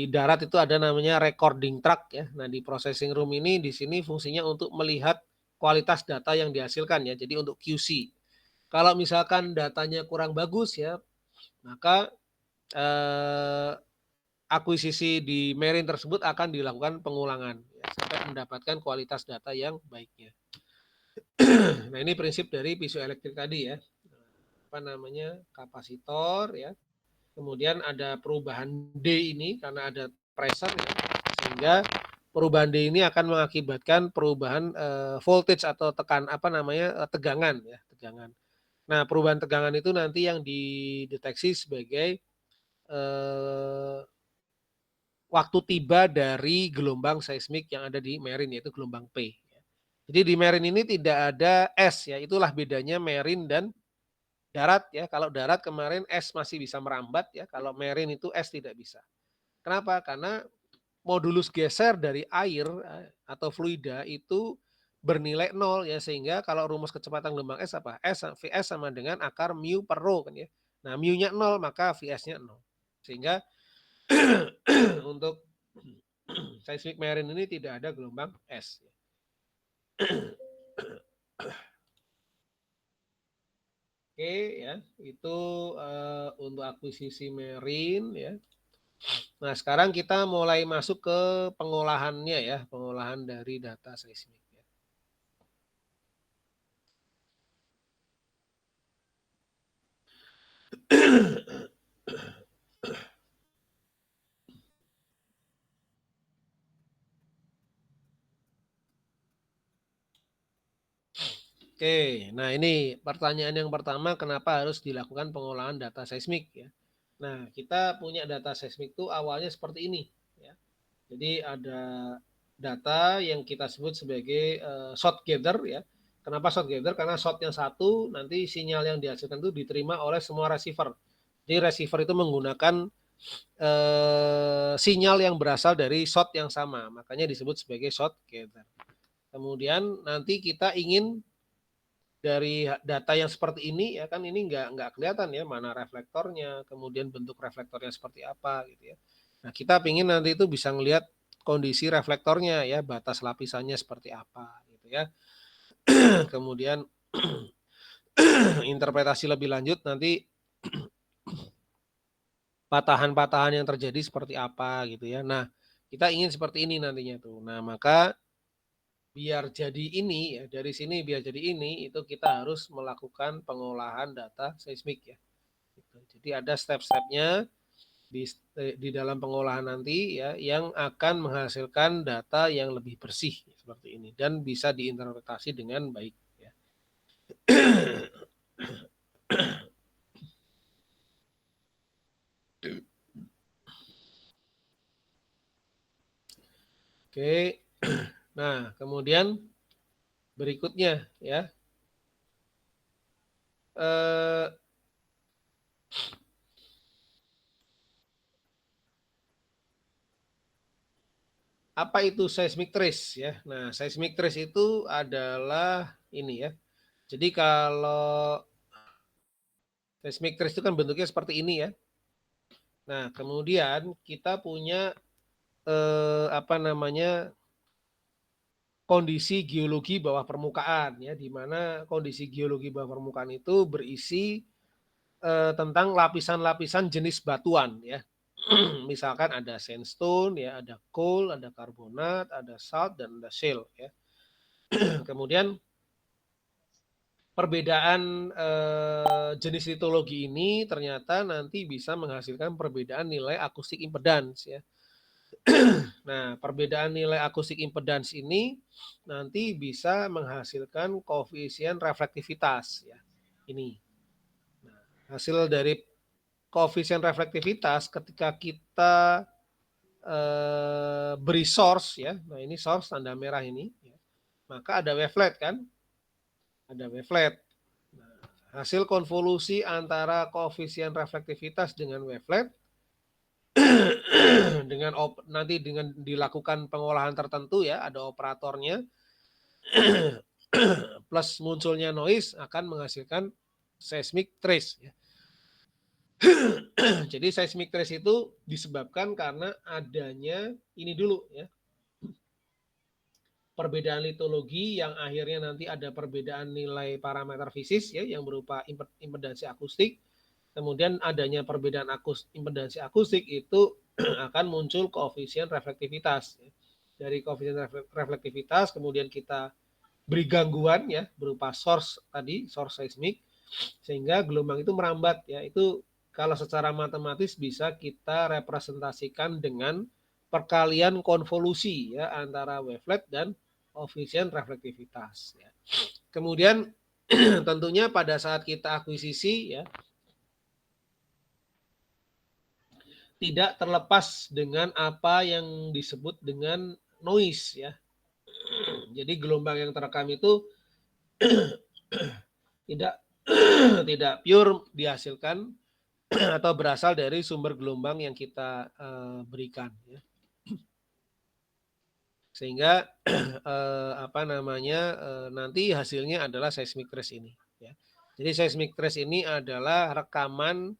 darat itu ada namanya recording track ya. Nah, di processing room ini di sini fungsinya untuk melihat kualitas data yang dihasilkan ya. Jadi untuk QC. Kalau misalkan datanya kurang bagus ya, maka akuisisi di Marine tersebut akan dilakukan pengulangan ya, sampai mendapatkan kualitas data yang baiknya. Nah, ini prinsip dari piezoelektrik tadi ya. Kapasitor ya. Kemudian ada perubahan D ini karena ada pressure ya, sehingga perubahan D ini akan mengakibatkan perubahan voltage atau tegangan ya, tegangan. Nah, perubahan tegangan itu nanti yang dideteksi sebagai waktu tiba dari gelombang seismik yang ada di Marine, yaitu gelombang P. Jadi di Marine ini tidak ada S ya, itulah bedanya Marine dan darat ya. Kalau darat kemarin S masih bisa merambat ya, kalau Marine itu S tidak bisa. Kenapa? Karena modulus geser dari air atau fluida itu bernilai 0 ya, sehingga kalau rumus kecepatan gelombang S apa? Vs sama dengan akar mu per rho kan ya. Nah, mu-nya 0 maka Vs-nya 0. Sehingga untuk seismic marine ini tidak ada gelombang S. Oke ya, itu untuk akuisisi marine ya. Nah, sekarang kita mulai masuk ke pengolahannya ya, pengolahan dari data seismik ya. Oke, nah ini pertanyaan yang pertama, kenapa harus dilakukan pengolahan data seismik ya? Nah, kita punya data seismik itu awalnya seperti ini ya. Jadi ada data yang kita sebut sebagai shot gather ya. Kenapa shot gather? Karena shot yang satu nanti sinyal yang dihasilkan itu diterima oleh semua receiver. Jadi receiver itu menggunakan sinyal yang berasal dari shot yang sama, makanya disebut sebagai shot gather. Kemudian nanti kita ingin dari data yang seperti ini ya kan, ini nggak kelihatan ya mana reflektornya, kemudian bentuk reflektornya seperti apa gitu ya. Nah, kita ingin nanti itu bisa ngelihat kondisi reflektornya ya, batas lapisannya seperti apa gitu ya. Kemudian interpretasi lebih lanjut nanti patahan-patahan yang terjadi seperti apa gitu ya. Nah, kita ingin seperti ini nantinya tuh. Nah, maka biar jadi ini ya, dari sini biar jadi ini, itu kita harus melakukan pengolahan data seismik ya. Jadi ada step-stepnya di dalam pengolahan nanti ya, yang akan menghasilkan data yang lebih bersih seperti ini dan bisa diinterpretasi dengan baik ya. Oke. Nah, kemudian berikutnya ya, eh, apa itu seismic trace ya? Nah, seismic trace itu adalah ini ya. Jadi kalau seismic trace itu kan bentuknya seperti ini ya. Nah, kemudian kita punya apa namanya, kondisi geologi bawah permukaan ya, di mana kondisi geologi bawah permukaan itu berisi tentang lapisan-lapisan jenis batuan ya. Misalkan ada sandstone ya, ada coal, ada karbonat, ada salt dan ada shale ya. Kemudian perbedaan jenis litologi ini ternyata nanti bisa menghasilkan perbedaan nilai akustik impedans ya. Nah, perbedaan nilai akustik impedans ini nanti bisa menghasilkan koefisien reflektivitas ya. Ini. Nah, hasil dari koefisien reflektivitas ketika kita beri source ya. Nah, ini source tanda merah ini ya. Maka ada wavelet kan? Ada wavelet. Nah, hasil konvolusi antara koefisien reflektivitas dengan wavelet dengan nanti dengan dilakukan pengolahan tertentu ya, ada operatornya plus munculnya noise akan menghasilkan seismic trace ya. Jadi seismic trace itu disebabkan karena adanya ini dulu ya, perbedaan litologi yang akhirnya nanti ada perbedaan nilai parameter fisis ya, yang berupa impedansi akustik. Kemudian adanya perbedaan impedansi akustik itu akan muncul koefisien reflektivitas ya. Dari koefisien reflektivitas kemudian kita beri gangguan ya, berupa source tadi, source seismik, sehingga gelombang itu merambat ya. Itu kalau secara matematis bisa kita representasikan dengan perkalian konvolusi ya, antara wavelet dan koefisien reflektivitas ya. Kemudian tentunya pada saat kita akuisisi ya, tidak terlepas dengan apa yang disebut dengan noise ya. Jadi gelombang yang terekam itu tidak tidak pure dihasilkan atau berasal dari sumber gelombang yang kita berikan ya. Sehingga apa namanya, nanti hasilnya adalah seismic trace ini ya. Jadi seismic trace ini adalah rekaman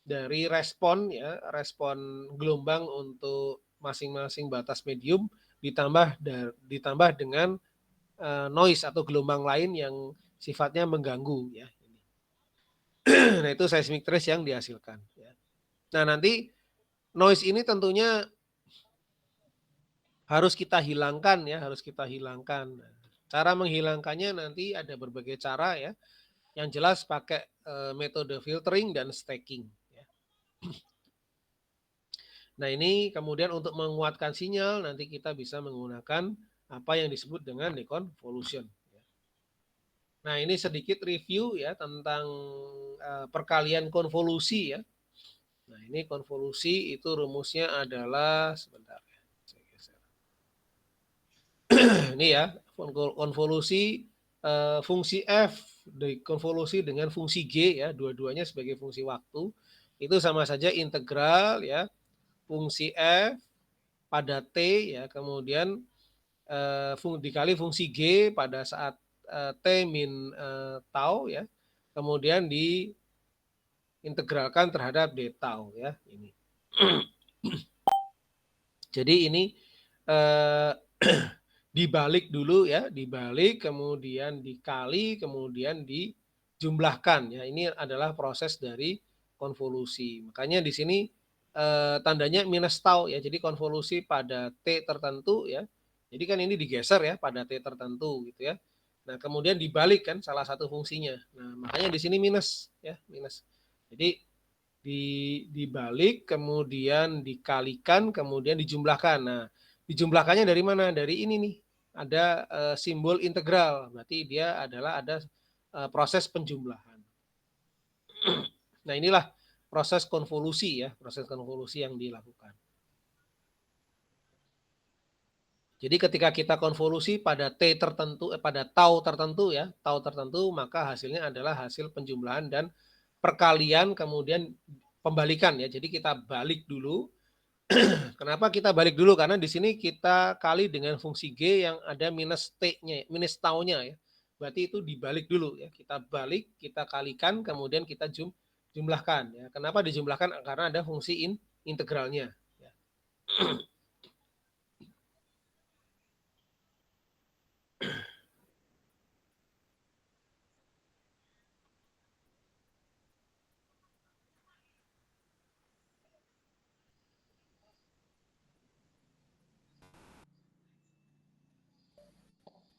dari respon ya, respon gelombang untuk masing-masing batas medium ditambah dengan noise atau gelombang lain yang sifatnya mengganggu ya. Nah, itu seismic trace yang dihasilkan. Nah, nanti noise ini tentunya harus kita hilangkan ya, harus kita hilangkan. Cara menghilangkannya nanti ada berbagai cara ya. Yang jelas pakai metode filtering dan stacking. Nah, ini kemudian untuk menguatkan sinyal nanti kita bisa menggunakan apa yang disebut dengan deconvolution. Nah, ini sedikit review ya tentang perkalian konvolusi ya. Nah, ini konvolusi itu rumusnya adalah sebentar ya. Saya geser. Ini ya, konvolusi fungsi f dikonvolusi dengan fungsi g ya, dua-duanya sebagai fungsi waktu. Itu sama saja integral ya, fungsi f pada t ya, kemudian dikali fungsi g pada saat t min tau ya, kemudian diintegralkan terhadap d tau ya ini. Jadi ini dibalik dulu ya, dibalik kemudian dikali kemudian dijumlahkan ya. Ini adalah proses dari konvolusi. Makanya di sini tandanya minus tau ya. Jadi konvolusi pada t tertentu ya. Jadi kan ini digeser ya pada t tertentu gitu ya. Nah, kemudian dibalik kan salah satu fungsinya. Nah, makanya di sini minus ya, minus. Jadi dibalik kemudian dikalikan kemudian dijumlahkan. Nah, dijumlahkannya dari mana? Dari ini nih. Ada simbol integral. Berarti dia adalah ada proses penjumlahan. Nah, inilah proses konvolusi ya, proses konvolusi yang dilakukan. Jadi ketika kita konvolusi pada t tertentu, pada tau tertentu ya, tau tertentu, maka hasilnya adalah hasil penjumlahan dan perkalian kemudian pembalikan ya. Jadi kita balik dulu. Kenapa kita balik dulu? Karena di sini kita kali dengan fungsi g yang ada minus t-nya, minus tau-nya ya. Berarti itu dibalik dulu ya. Kita balik, kita kalikan, kemudian kita jumlahkan ya. Kenapa dijumlahkan? Karena ada fungsi integralnya. Ya.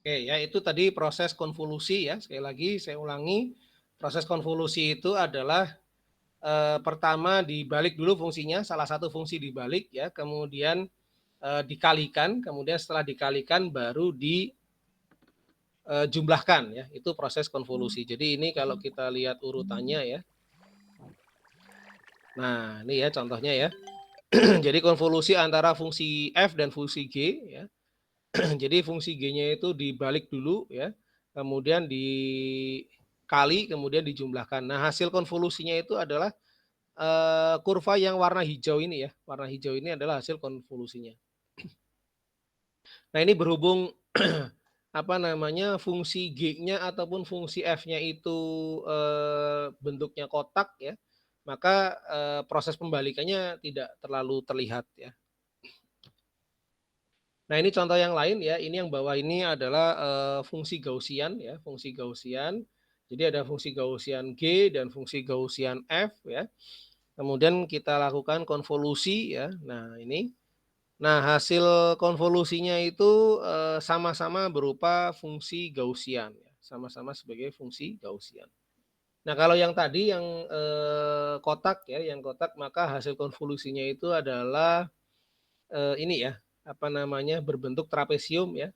Oke ya, itu tadi proses konvolusi ya. Sekali lagi saya ulangi, proses konvolusi itu adalah pertama dibalik dulu fungsinya, salah satu fungsi dibalik ya, kemudian dikalikan, kemudian setelah dikalikan baru dijumlahkan ya. Itu proses konvolusi. Jadi ini kalau kita lihat urutannya ya. Nah, ini ya contohnya ya. Jadi konvolusi antara fungsi f dan fungsi g ya. Jadi fungsi g-nya itu dibalik dulu ya, kemudian dikali, kemudian dijumlahkan. Nah, hasil konvolusinya itu adalah kurva yang warna hijau ini ya. Warna hijau ini adalah hasil konvolusinya. Nah, ini berhubung apa namanya fungsi g-nya ataupun fungsi f-nya itu bentuknya kotak ya, maka proses pembalikannya tidak terlalu terlihat ya. Nah, ini contoh yang lain ya. Ini yang bawah ini adalah fungsi Gaussian ya, fungsi Gaussian. Jadi ada fungsi Gaussian G dan fungsi Gaussian F ya. Kemudian kita lakukan konvolusi ya. Nah, ini. Nah, hasil konvolusinya itu sama-sama berupa fungsi Gaussian ya. Sama-sama sebagai fungsi Gaussian. Nah, kalau yang tadi yang kotak ya, yang kotak maka hasil konvolusinya itu adalah ini ya, apa namanya, berbentuk trapesium ya,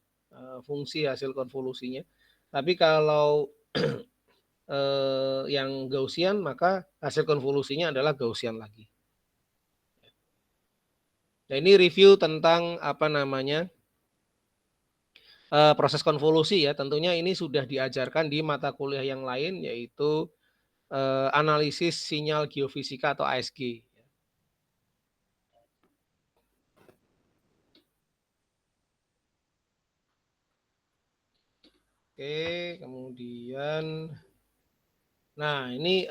fungsi hasil konvolusinya. Tapi kalau yang Gaussian maka hasil konvolusinya adalah Gaussian lagi. Nah, ini review tentang apa namanya proses konvolusi ya. Tentunya ini sudah diajarkan di mata kuliah yang lain yaitu analisis sinyal geofisika atau ASG. Oke, kemudian nah ini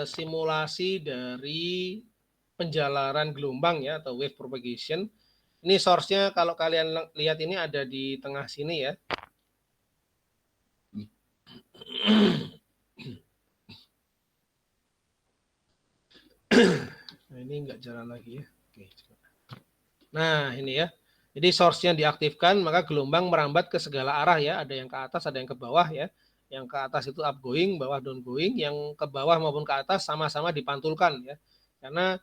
simulasi dari penjalaran gelombang ya atau wave propagation. Ini source-nya kalau kalian lihat ini ada di tengah sini ya. Nah, ini enggak jalan lagi ya. Oke, nah, ini ya. Jadi source-nya diaktifkan, maka gelombang merambat ke segala arah ya. Ada yang ke atas, ada yang ke bawah ya. Yang ke atas itu upgoing, bawah downgoing. Yang ke bawah maupun ke atas sama-sama dipantulkan ya. Karena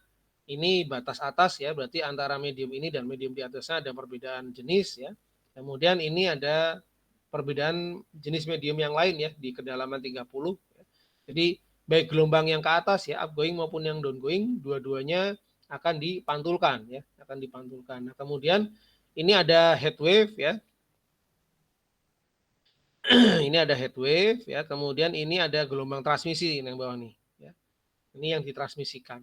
ini batas atas ya, berarti antara medium ini dan medium di atasnya ada perbedaan jenis ya. Kemudian ini ada perbedaan jenis medium yang lain ya di kedalaman 30 ya. Jadi baik gelombang yang ke atas ya, upgoing maupun yang downgoing, dua-duanya akan dipantulkan ya, akan dipantulkan. Nah, kemudian ini ada head wave ya. Ini ada head wave ya, kemudian ini ada gelombang transmisi yang bawah nih ya. Ini yang ditransmisikan.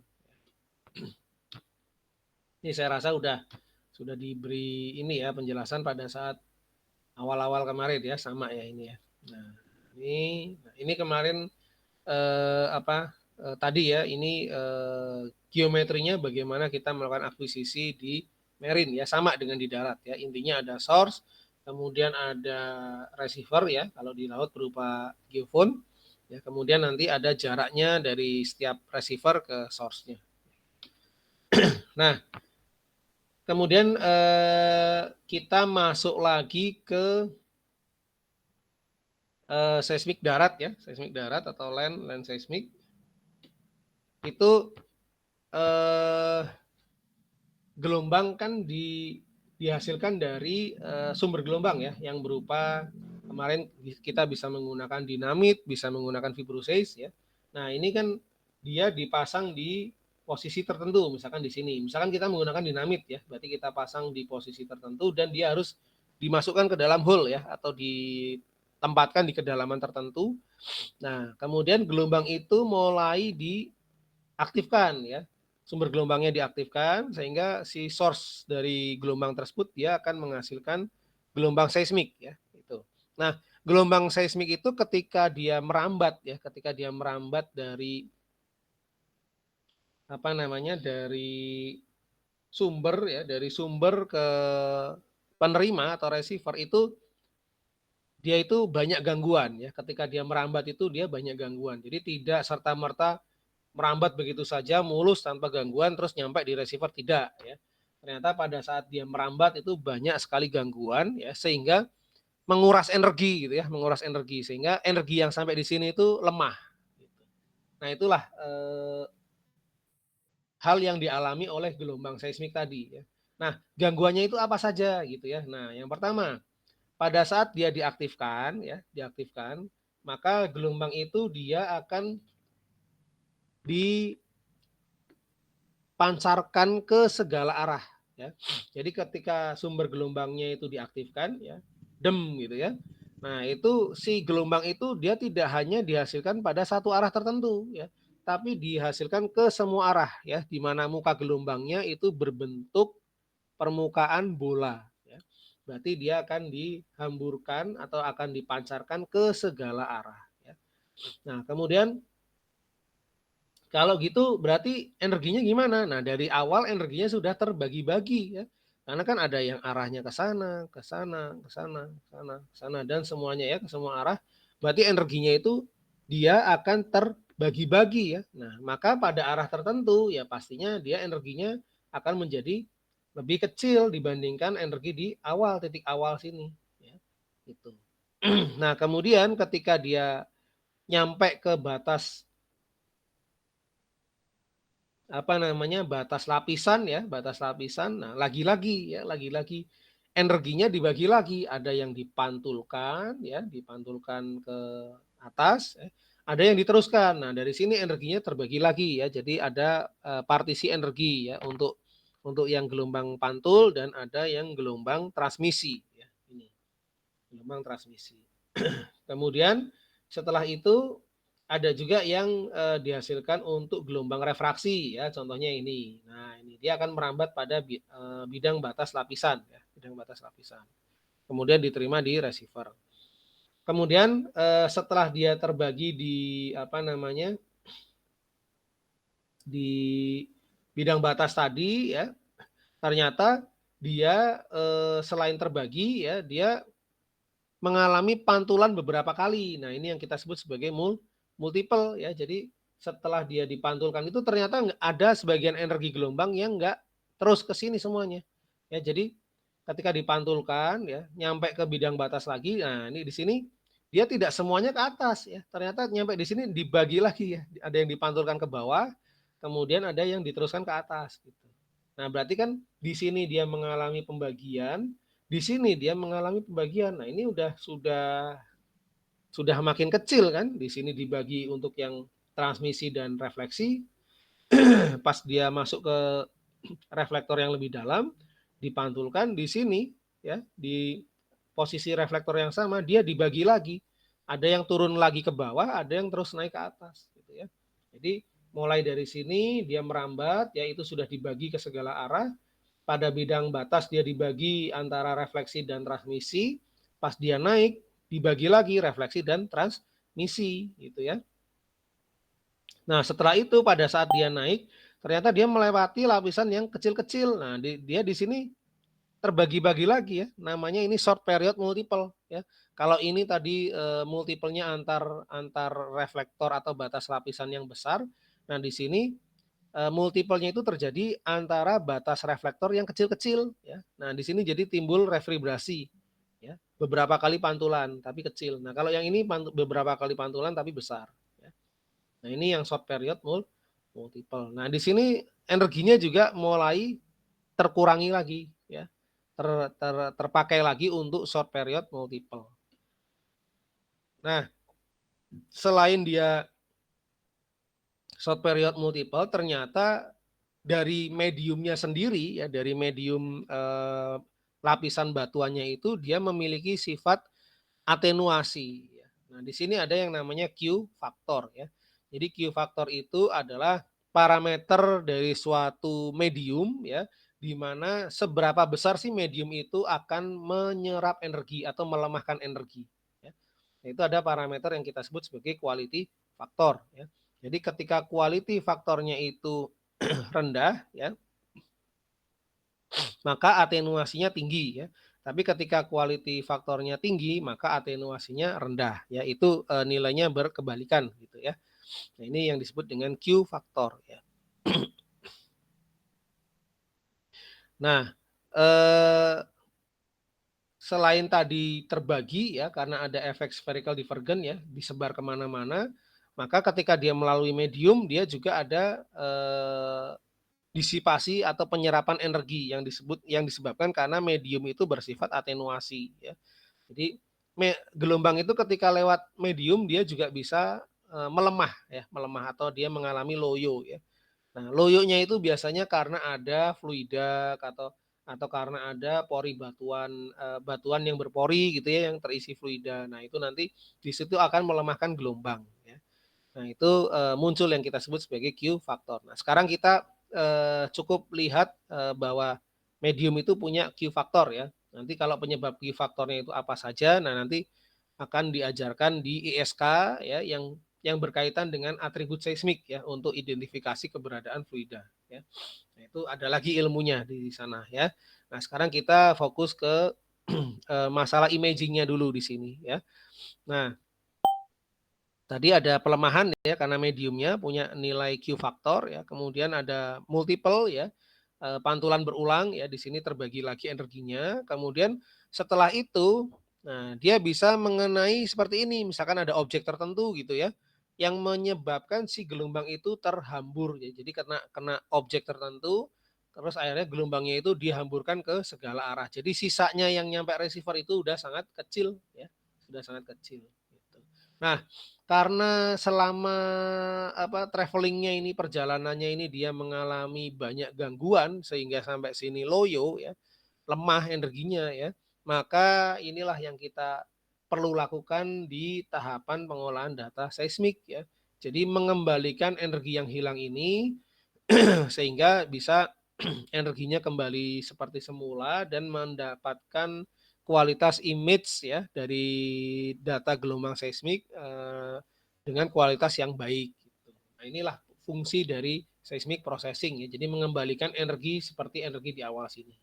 Ini saya rasa sudah diberi ini ya penjelasan pada saat awal-awal kemarin ya, sama ya ini ya. Nah, ini kemarin tadi ya, ini geometrinya bagaimana kita melakukan akuisisi di marine ya, sama dengan di darat ya. Intinya ada source, kemudian ada receiver ya, kalau di laut berupa geophone ya, kemudian nanti ada jaraknya dari setiap receiver ke source-nya. Nah, kemudian kita masuk lagi ke seismik darat ya, seismik darat atau land seismik. Itu gelombang kan dihasilkan dari sumber gelombang ya, yang berupa kemarin kita bisa menggunakan dinamit, bisa menggunakan vibroseis ya. Nah, ini kan dia dipasang di posisi tertentu, misalkan di sini. Misalkan kita menggunakan dinamit ya, berarti kita pasang di posisi tertentu dan dia harus dimasukkan ke dalam hole ya, atau ditempatkan di kedalaman tertentu. Nah, kemudian gelombang itu mulai diaktifkan ya. Sumber gelombangnya diaktifkan sehingga si source dari gelombang tersebut dia akan menghasilkan gelombang seismik ya, itu. Nah, gelombang seismik itu ketika dia merambat ya, ketika dia merambat dari dari sumber ya, dari sumber ke penerima atau receiver itu dia itu banyak gangguan ya. Ketika dia merambat itu dia banyak gangguan. Jadi tidak serta-merta merambat begitu saja mulus tanpa gangguan terus nyampe di receiver, tidak ya. Ternyata pada saat dia merambat itu banyak sekali gangguan ya, sehingga menguras energi gitu ya, menguras energi sehingga energi yang sampai di sini itu lemah. Nah, itulah hal yang dialami oleh gelombang seismik tadi ya. Nah, gangguannya itu apa saja gitu ya. Nah, yang pertama, pada saat dia diaktifkan ya, diaktifkan, maka gelombang itu dia akan dipancarkan ke segala arah ya. Jadi ketika sumber gelombangnya itu diaktifkan ya, gitu ya. Nah, itu si gelombang itu dia tidak hanya dihasilkan pada satu arah tertentu ya, tapi dihasilkan ke semua arah ya, di mana muka gelombangnya itu berbentuk permukaan bola ya. Berarti dia akan dihamburkan atau akan dipancarkan ke segala arah ya. Nah, kemudian kalau gitu berarti energinya gimana? Nah, dari awal energinya sudah terbagi-bagi ya. Karena kan ada yang arahnya ke sana, ke sana, ke sana, ke sana, ke sana dan semuanya ya, ke semua arah. Berarti energinya itu dia akan terbagi-bagi ya. Nah, maka pada arah tertentu ya pastinya dia energinya akan menjadi lebih kecil dibandingkan energi di awal, titik awal sini ya. Gitu. Nah, kemudian ketika dia nyampe ke batas batas lapisan ya, batas lapisan. Nah, lagi-lagi ya, lagi-lagi energinya dibagi lagi, ada yang dipantulkan ya, dipantulkan ke atas ya, ada yang diteruskan. Nah, dari sini energinya terbagi lagi ya. Jadi ada partisi energi ya, untuk yang gelombang pantul dan ada yang gelombang transmisi ya. Ini gelombang transmisi. Kemudian setelah itu ada juga yang dihasilkan untuk gelombang refraksi ya, contohnya ini. Nah, ini dia akan merambat pada bidang batas lapisan ya, bidang batas lapisan. Kemudian diterima di receiver. Kemudian setelah dia terbagi di di bidang batas tadi ya, ternyata dia selain terbagi ya, dia mengalami pantulan beberapa kali. Nah, ini yang kita sebut sebagai multiple ya. Jadi setelah dia dipantulkan itu ternyata ada sebagian energi gelombang yang nggak terus ke sini semuanya. Ya, jadi ketika dipantulkan ya, nyampe ke bidang batas lagi. Nah, ini di sini dia tidak semuanya ke atas ya. Ternyata nyampe di sini dibagi lagi ya. Ada yang dipantulkan ke bawah, kemudian ada yang diteruskan ke atas gitu. Nah, berarti kan di sini dia mengalami pembagian, di sini dia mengalami pembagian. Nah, ini sudah makin kecil kan. Di sini dibagi untuk yang transmisi dan refleksi. Pas dia masuk ke reflektor yang lebih dalam, dipantulkan di sini ya, di posisi reflektor yang sama dia dibagi lagi. Ada yang turun lagi ke bawah, ada yang terus naik ke atas gitu ya. Jadi mulai dari sini dia merambat, yaitu sudah dibagi ke segala arah. Pada bidang batas dia dibagi antara refleksi dan transmisi. Pas dia naik dibagi lagi refleksi dan transmisi gitu ya. Nah, setelah itu pada saat dia naik, ternyata dia melewati lapisan yang kecil-kecil. Nah, dia di sini terbagi-bagi lagi ya. Namanya ini short period multiple ya. Kalau ini tadi multiplenya antar reflektor atau batas lapisan yang besar. Nah, di sini multiplenya itu terjadi antara batas reflektor yang kecil-kecil ya. Nah, di sini jadi timbul refribrasi ya. Beberapa kali pantulan tapi kecil. Nah, kalau yang ini beberapa kali pantulan tapi besar ya. Nah, ini yang short period multiple. Nah, di sini energinya juga mulai terkurangi lagi ya. Terpakai lagi untuk short period multiple. Nah, selain dia short period multiple, ternyata dari mediumnya sendiri ya, dari medium lapisan batuannya itu dia memiliki sifat atenuasi. Nah, di sini ada yang namanya Q faktor ya. Jadi Q faktor itu adalah parameter dari suatu medium ya, di mana seberapa besar sih medium itu akan menyerap energi atau melemahkan energi. Ya. Nah, itu ada parameter yang kita sebut sebagai quality faktor. Ya. Jadi ketika quality faktornya itu rendah, ya, maka atenuasinya tinggi. Ya. Tapi ketika quality faktornya tinggi, maka atenuasinya rendah. Ya, itu nilainya berkebalikan, gitu ya. Nah, ini yang disebut dengan Q faktor. Ya. Nah, selain tadi terbagi ya karena ada efek spherical divergence ya disebar kemana-mana, maka ketika dia melalui medium dia juga ada disipasi atau penyerapan energi yang disebabkan karena medium itu bersifat atenuasi ya. Jadi gelombang itu ketika lewat medium dia juga bisa melemah ya, melemah atau dia mengalami loyo ya. Nah, loyonya itu biasanya karena ada fluida atau karena ada pori batuan batuan yang berpori gitu ya yang terisi fluida. Nah, itu nanti di situ akan melemahkan gelombang ya. Nah, itu muncul yang kita sebut sebagai Q faktor. Nah, sekarang kita cukup lihat bahwa medium itu punya Q faktor ya. Nanti kalau penyebab Q faktornya itu apa saja, nah nanti akan diajarkan di ISK ya yang berkaitan dengan atribut seismik ya untuk identifikasi keberadaan fluida ya. Nah, itu ada lagi ilmunya di sana ya. Nah, sekarang kita fokus ke masalah imagingnya dulu di sini ya. Nah, tadi ada pelemahan ya karena mediumnya punya nilai Q faktor ya, kemudian ada multiple ya, pantulan berulang ya, di sini terbagi lagi energinya. Kemudian setelah itu, nah dia bisa mengenai seperti ini, misalkan ada objek tertentu gitu ya, yang menyebabkan si gelombang itu terhambur ya. Jadi karena kena objek tertentu, terus akhirnya gelombangnya itu dihamburkan ke segala arah. Jadi sisanya yang nyampe receiver itu udah sangat kecil ya, sudah sangat kecil. Gitu. Nah, karena selama travelingnya ini perjalanannya ini dia mengalami banyak gangguan sehingga sampai sini loyo ya, lemah energinya ya. Maka inilah yang kita perlu lakukan di tahapan pengolahan data seismik ya. Jadi mengembalikan energi yang hilang ini sehingga bisa energinya kembali seperti semula dan mendapatkan kualitas image ya dari data gelombang seismik dengan kualitas yang baik. Gitu. Nah, inilah fungsi dari seismic processing ya. Jadi mengembalikan energi seperti energi di awal sini.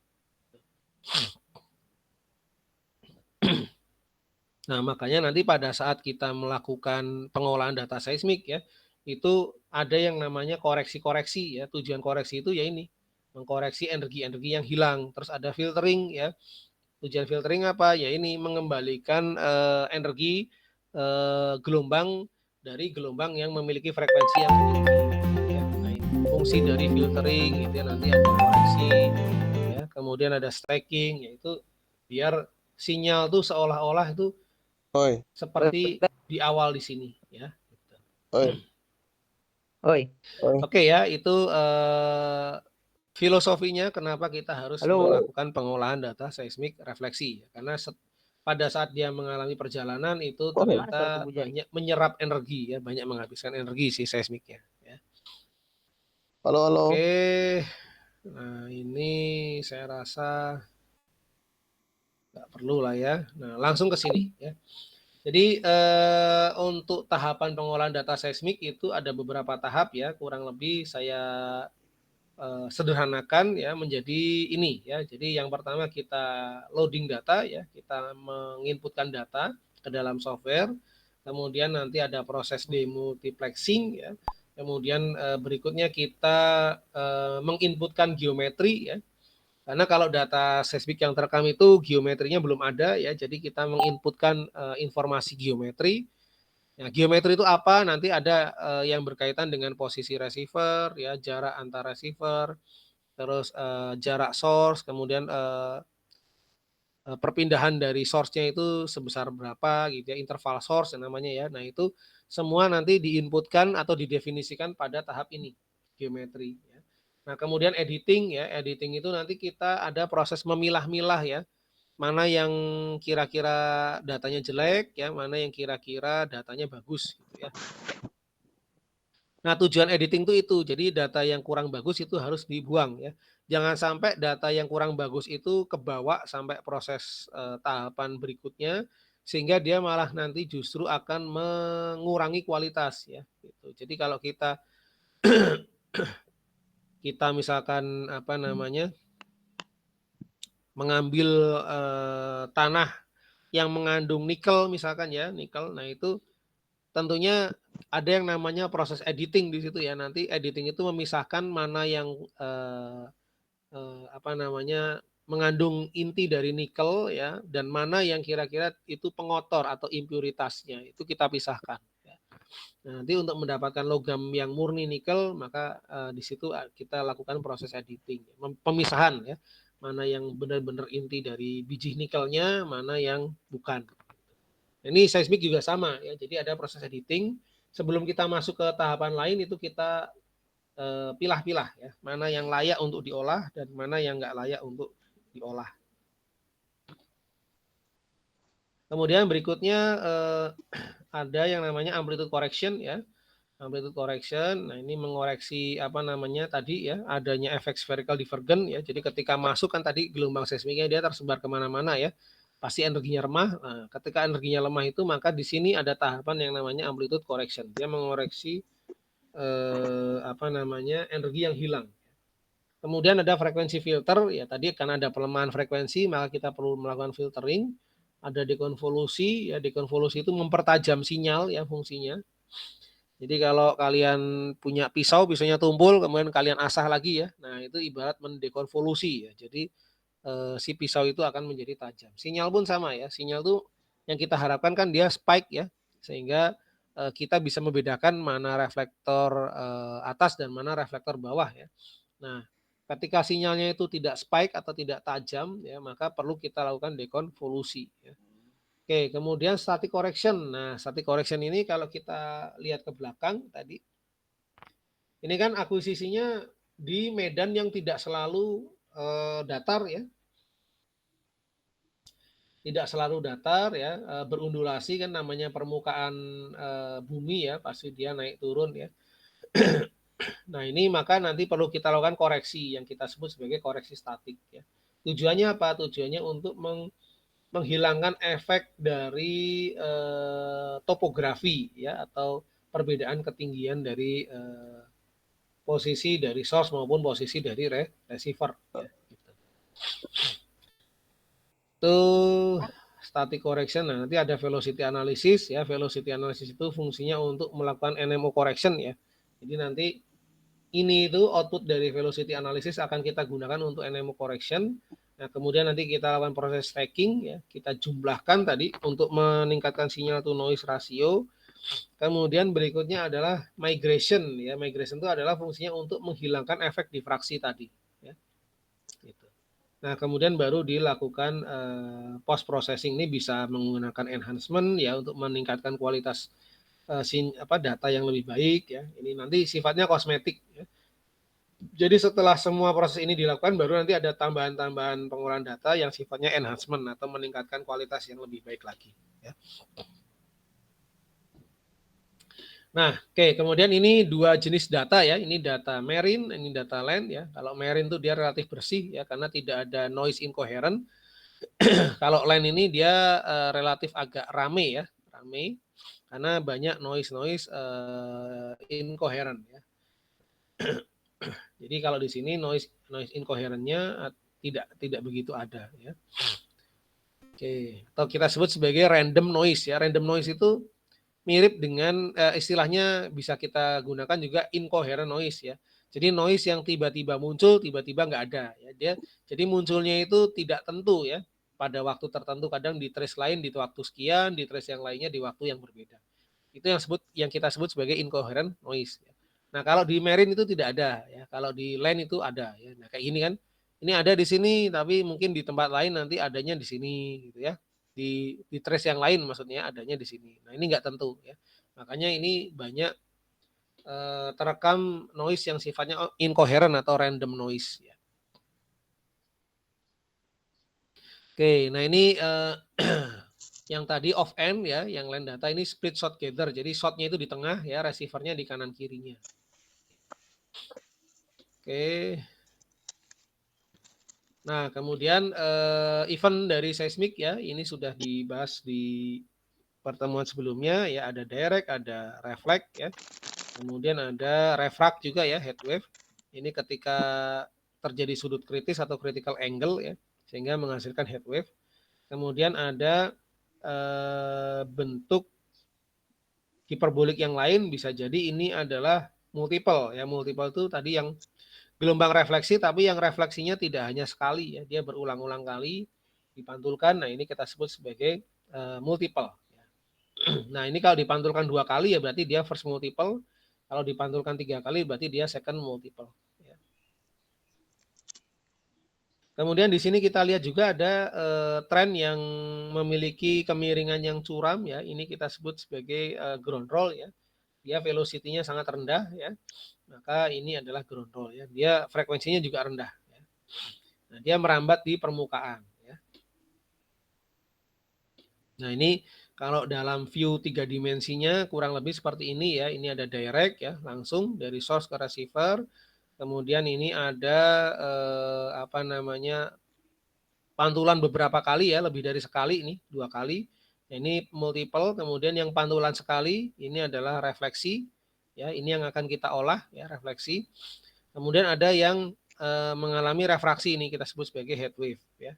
Nah, makanya nanti pada saat kita melakukan pengolahan data seismik ya, itu ada yang namanya koreksi-koreksi ya. Tujuan koreksi itu ya ini, mengkoreksi energi-energi yang hilang. Terus ada filtering ya. Tujuan filtering apa? Ya ini mengembalikan energi gelombang dari gelombang yang memiliki frekuensi yang tinggi. Ya. Nah, ini fungsi dari filtering itu ya, nanti ada koreksi ya, kemudian ada stacking yaitu biar sinyal tuh seolah-olah itu Oi, seperti di awal di sini ya. oi, Oi, oi. Oke ya, itu filosofinya kenapa kita harus halo. melakukan pengolahan data seismik refleksi. Karena pada saat dia mengalami perjalanan itu Oi. Mana suara ternyata Bujai? banyak menyerap energi ya, banyak menghabiskan energi si seismiknya. Ya. Halo, halo. Oke, nah ini saya rasa nggak perlu lah ya. Nah langsung ke sini ya. Jadi untuk tahapan pengolahan data seismik itu ada beberapa tahap ya, kurang lebih saya sederhanakan ya menjadi ini ya. Jadi yang pertama kita loading data ya, kita menginputkan data ke dalam software. Kemudian nanti ada proses demultiplexing ya. Kemudian berikutnya kita menginputkan geometri ya. Karena kalau data seismik yang terekam itu geometrinya belum ada ya, jadi kita menginputkan informasi geometri. Nah, geometri itu apa? Nanti ada yang berkaitan dengan posisi receiver, ya, jarak antar receiver, terus jarak source, kemudian perpindahan dari source-nya itu sebesar berapa gitu ya, interval source namanya ya. Nah, itu semua nanti diinputkan atau didefinisikan pada tahap ini, geometri ya. Nah, kemudian editing ya, editing itu nanti kita ada proses memilah-milah ya, mana yang kira-kira datanya jelek ya, mana yang kira-kira datanya bagus gitu ya. Nah, tujuan editing itu. Jadi data yang kurang bagus itu harus dibuang ya. Jangan sampai data yang kurang bagus itu kebawa sampai proses tahapan berikutnya sehingga dia malah nanti justru akan mengurangi kualitas ya gitu. Jadi kalau kita misalkan apa namanya mengambil tanah yang mengandung nikel misalkan ya, nikel. Nah, itu tentunya ada yang namanya proses editing di situ ya. Nanti editing itu memisahkan mana yang apa namanya mengandung inti dari nikel ya dan mana yang kira-kira itu pengotor atau impuritasnya itu kita pisahkan. Ya. Nah, nanti untuk mendapatkan logam yang murni nikel maka di situ kita lakukan proses editing, pemisahan ya. Mana yang benar-benar inti dari biji nikelnya, mana yang bukan. Ini seismik juga sama ya. Jadi ada proses editing. Sebelum kita masuk ke tahapan lain itu kita pilah-pilah ya. Mana yang layak untuk diolah dan mana yang nggak layak untuk diolah. Kemudian berikutnya ada yang namanya amplitude correction ya. Amplitude correction, nah ini mengoreksi apa namanya tadi ya, adanya efek spherical divergence ya. Jadi ketika masuk kan tadi gelombang seismiknya dia tersebar kemana-mana ya. Pasti energinya lemah. Nah, ketika energinya lemah itu maka di sini ada tahapan yang namanya amplitude correction. Dia mengoreksi apa namanya energi yang hilang. Kemudian ada frekuensi filter ya, tadi karena ada pelemahan frekuensi maka kita perlu melakukan filtering. Ada dekonvolusi ya, dekonvolusi itu mempertajam sinyal ya fungsinya. Jadi kalau kalian punya pisau, pisaunya tumpul, kemudian kalian asah lagi ya. Nah, itu ibarat mendekonvolusi ya. Jadi si pisau itu akan menjadi tajam. Sinyal pun sama ya. Sinyal tuh yang kita harapkan kan dia spike ya, sehingga kita bisa membedakan mana reflektor atas dan mana reflektor bawah ya. Nah, ketika sinyalnya itu tidak spike atau tidak tajam ya, maka perlu kita lakukan dekonvolusi ya. Oke, kemudian static correction. Nah, static correction ini kalau kita lihat ke belakang tadi, ini kan akuisisinya di medan yang tidak selalu datar ya, tidak selalu datar ya, berundulasi kan namanya permukaan bumi ya, pasti dia naik turun ya. Nah, ini maka nanti perlu kita lakukan koreksi yang kita sebut sebagai koreksi statik ya. Tujuannya apa? Tujuannya untuk menghilangkan efek dari topografi ya atau perbedaan ketinggian dari posisi dari source maupun posisi dari receiver ya gitu. Tuh static correction. Nah, nanti ada velocity analysis ya. Velocity analysis itu fungsinya untuk melakukan NMO correction ya. Jadi nanti ini itu output dari velocity analysis akan kita gunakan untuk NMO correction. Nah, kemudian nanti kita lakukan proses stacking ya. Kita jumlahkan tadi untuk meningkatkan sinyal to noise ratio. Kemudian berikutnya adalah migration ya. Migration itu adalah fungsinya untuk menghilangkan efek difraksi tadi ya. Gitu. Nah, kemudian baru dilakukan post processing. Ini bisa menggunakan enhancement ya untuk meningkatkan kualitas data yang lebih baik ya. Ini nanti sifatnya kosmetik ya. Jadi setelah semua proses ini dilakukan baru nanti ada tambahan-tambahan pengolahan data yang sifatnya enhancement atau meningkatkan kualitas yang lebih baik lagi ya. Nah, oke, kemudian ini dua jenis data ya. Ini data marine, ini data land ya. Kalau marine itu dia relatif bersih ya karena tidak ada noise incoherent. Kalau land ini dia relatif agak rame ya, rame karena banyak noise incoherent ya. Jadi kalau di sini noise incoherentnya tidak begitu ada ya. Oke, atau kita sebut sebagai random noise ya. Random noise itu mirip dengan istilahnya bisa kita gunakan juga incoherent noise ya. Jadi noise yang tiba-tiba muncul, tiba-tiba nggak ada ya. Jadi munculnya itu tidak tentu ya. Pada waktu tertentu kadang di trace lain di waktu sekian, di trace yang lainnya di waktu yang berbeda. Itu yang kita sebut sebagai incoherent noise ya. Nah, kalau di marine itu tidak ada ya. Kalau di land itu ada ya. Nah, kayak ini kan. Ini ada di sini tapi mungkin di tempat lain nanti adanya di sini gitu ya. Di trace yang lain maksudnya adanya di sini. Nah, ini nggak tentu ya. Makanya ini banyak terekam noise yang sifatnya incoherent atau random noise ya. Oke, nah ini yang tadi off end ya, yang land data ini split shot gather. Jadi shotnya itu di tengah ya, receivernya di kanan kirinya. Oke. Nah, kemudian event dari seismik ya, ini sudah dibahas di pertemuan sebelumnya ya, ada direct, ada reflect ya. Kemudian ada refract juga ya, head wave. Ini ketika terjadi sudut kritis atau critical angle ya, sehingga menghasilkan head wave. Kemudian ada bentuk hiperbolik yang lain, bisa jadi ini adalah multiple ya. Multiple itu tadi yang gelombang refleksi, tapi yang refleksinya tidak hanya sekali ya, dia berulang-ulang kali dipantulkan. Nah, ini kita sebut sebagai multiple. Nah, ini kalau dipantulkan 2 kali ya berarti dia first multiple. Kalau dipantulkan 3 kali berarti dia second multiple. Ya. Kemudian di sini kita lihat juga ada tren yang memiliki kemiringan yang curam ya. Ini kita sebut sebagai ground roll ya. Dia velocity-nya sangat rendah ya. Maka ini adalah ground roll ya. Dia frekuensinya juga rendah ya. Nah, dia merambat di permukaan ya. Nah, ini kalau dalam view 3 dimensinya kurang lebih seperti ini ya. Ini ada direct ya, langsung dari source ke receiver. Kemudian ini ada pantulan beberapa kali ya, lebih dari sekali ini, 2 kali. Nah, ini multiple, kemudian yang pantulan sekali ini adalah refleksi. Ya, ini yang akan kita olah ya, refleksi. Kemudian ada yang mengalami refraksi, ini kita sebut sebagai head wave ya.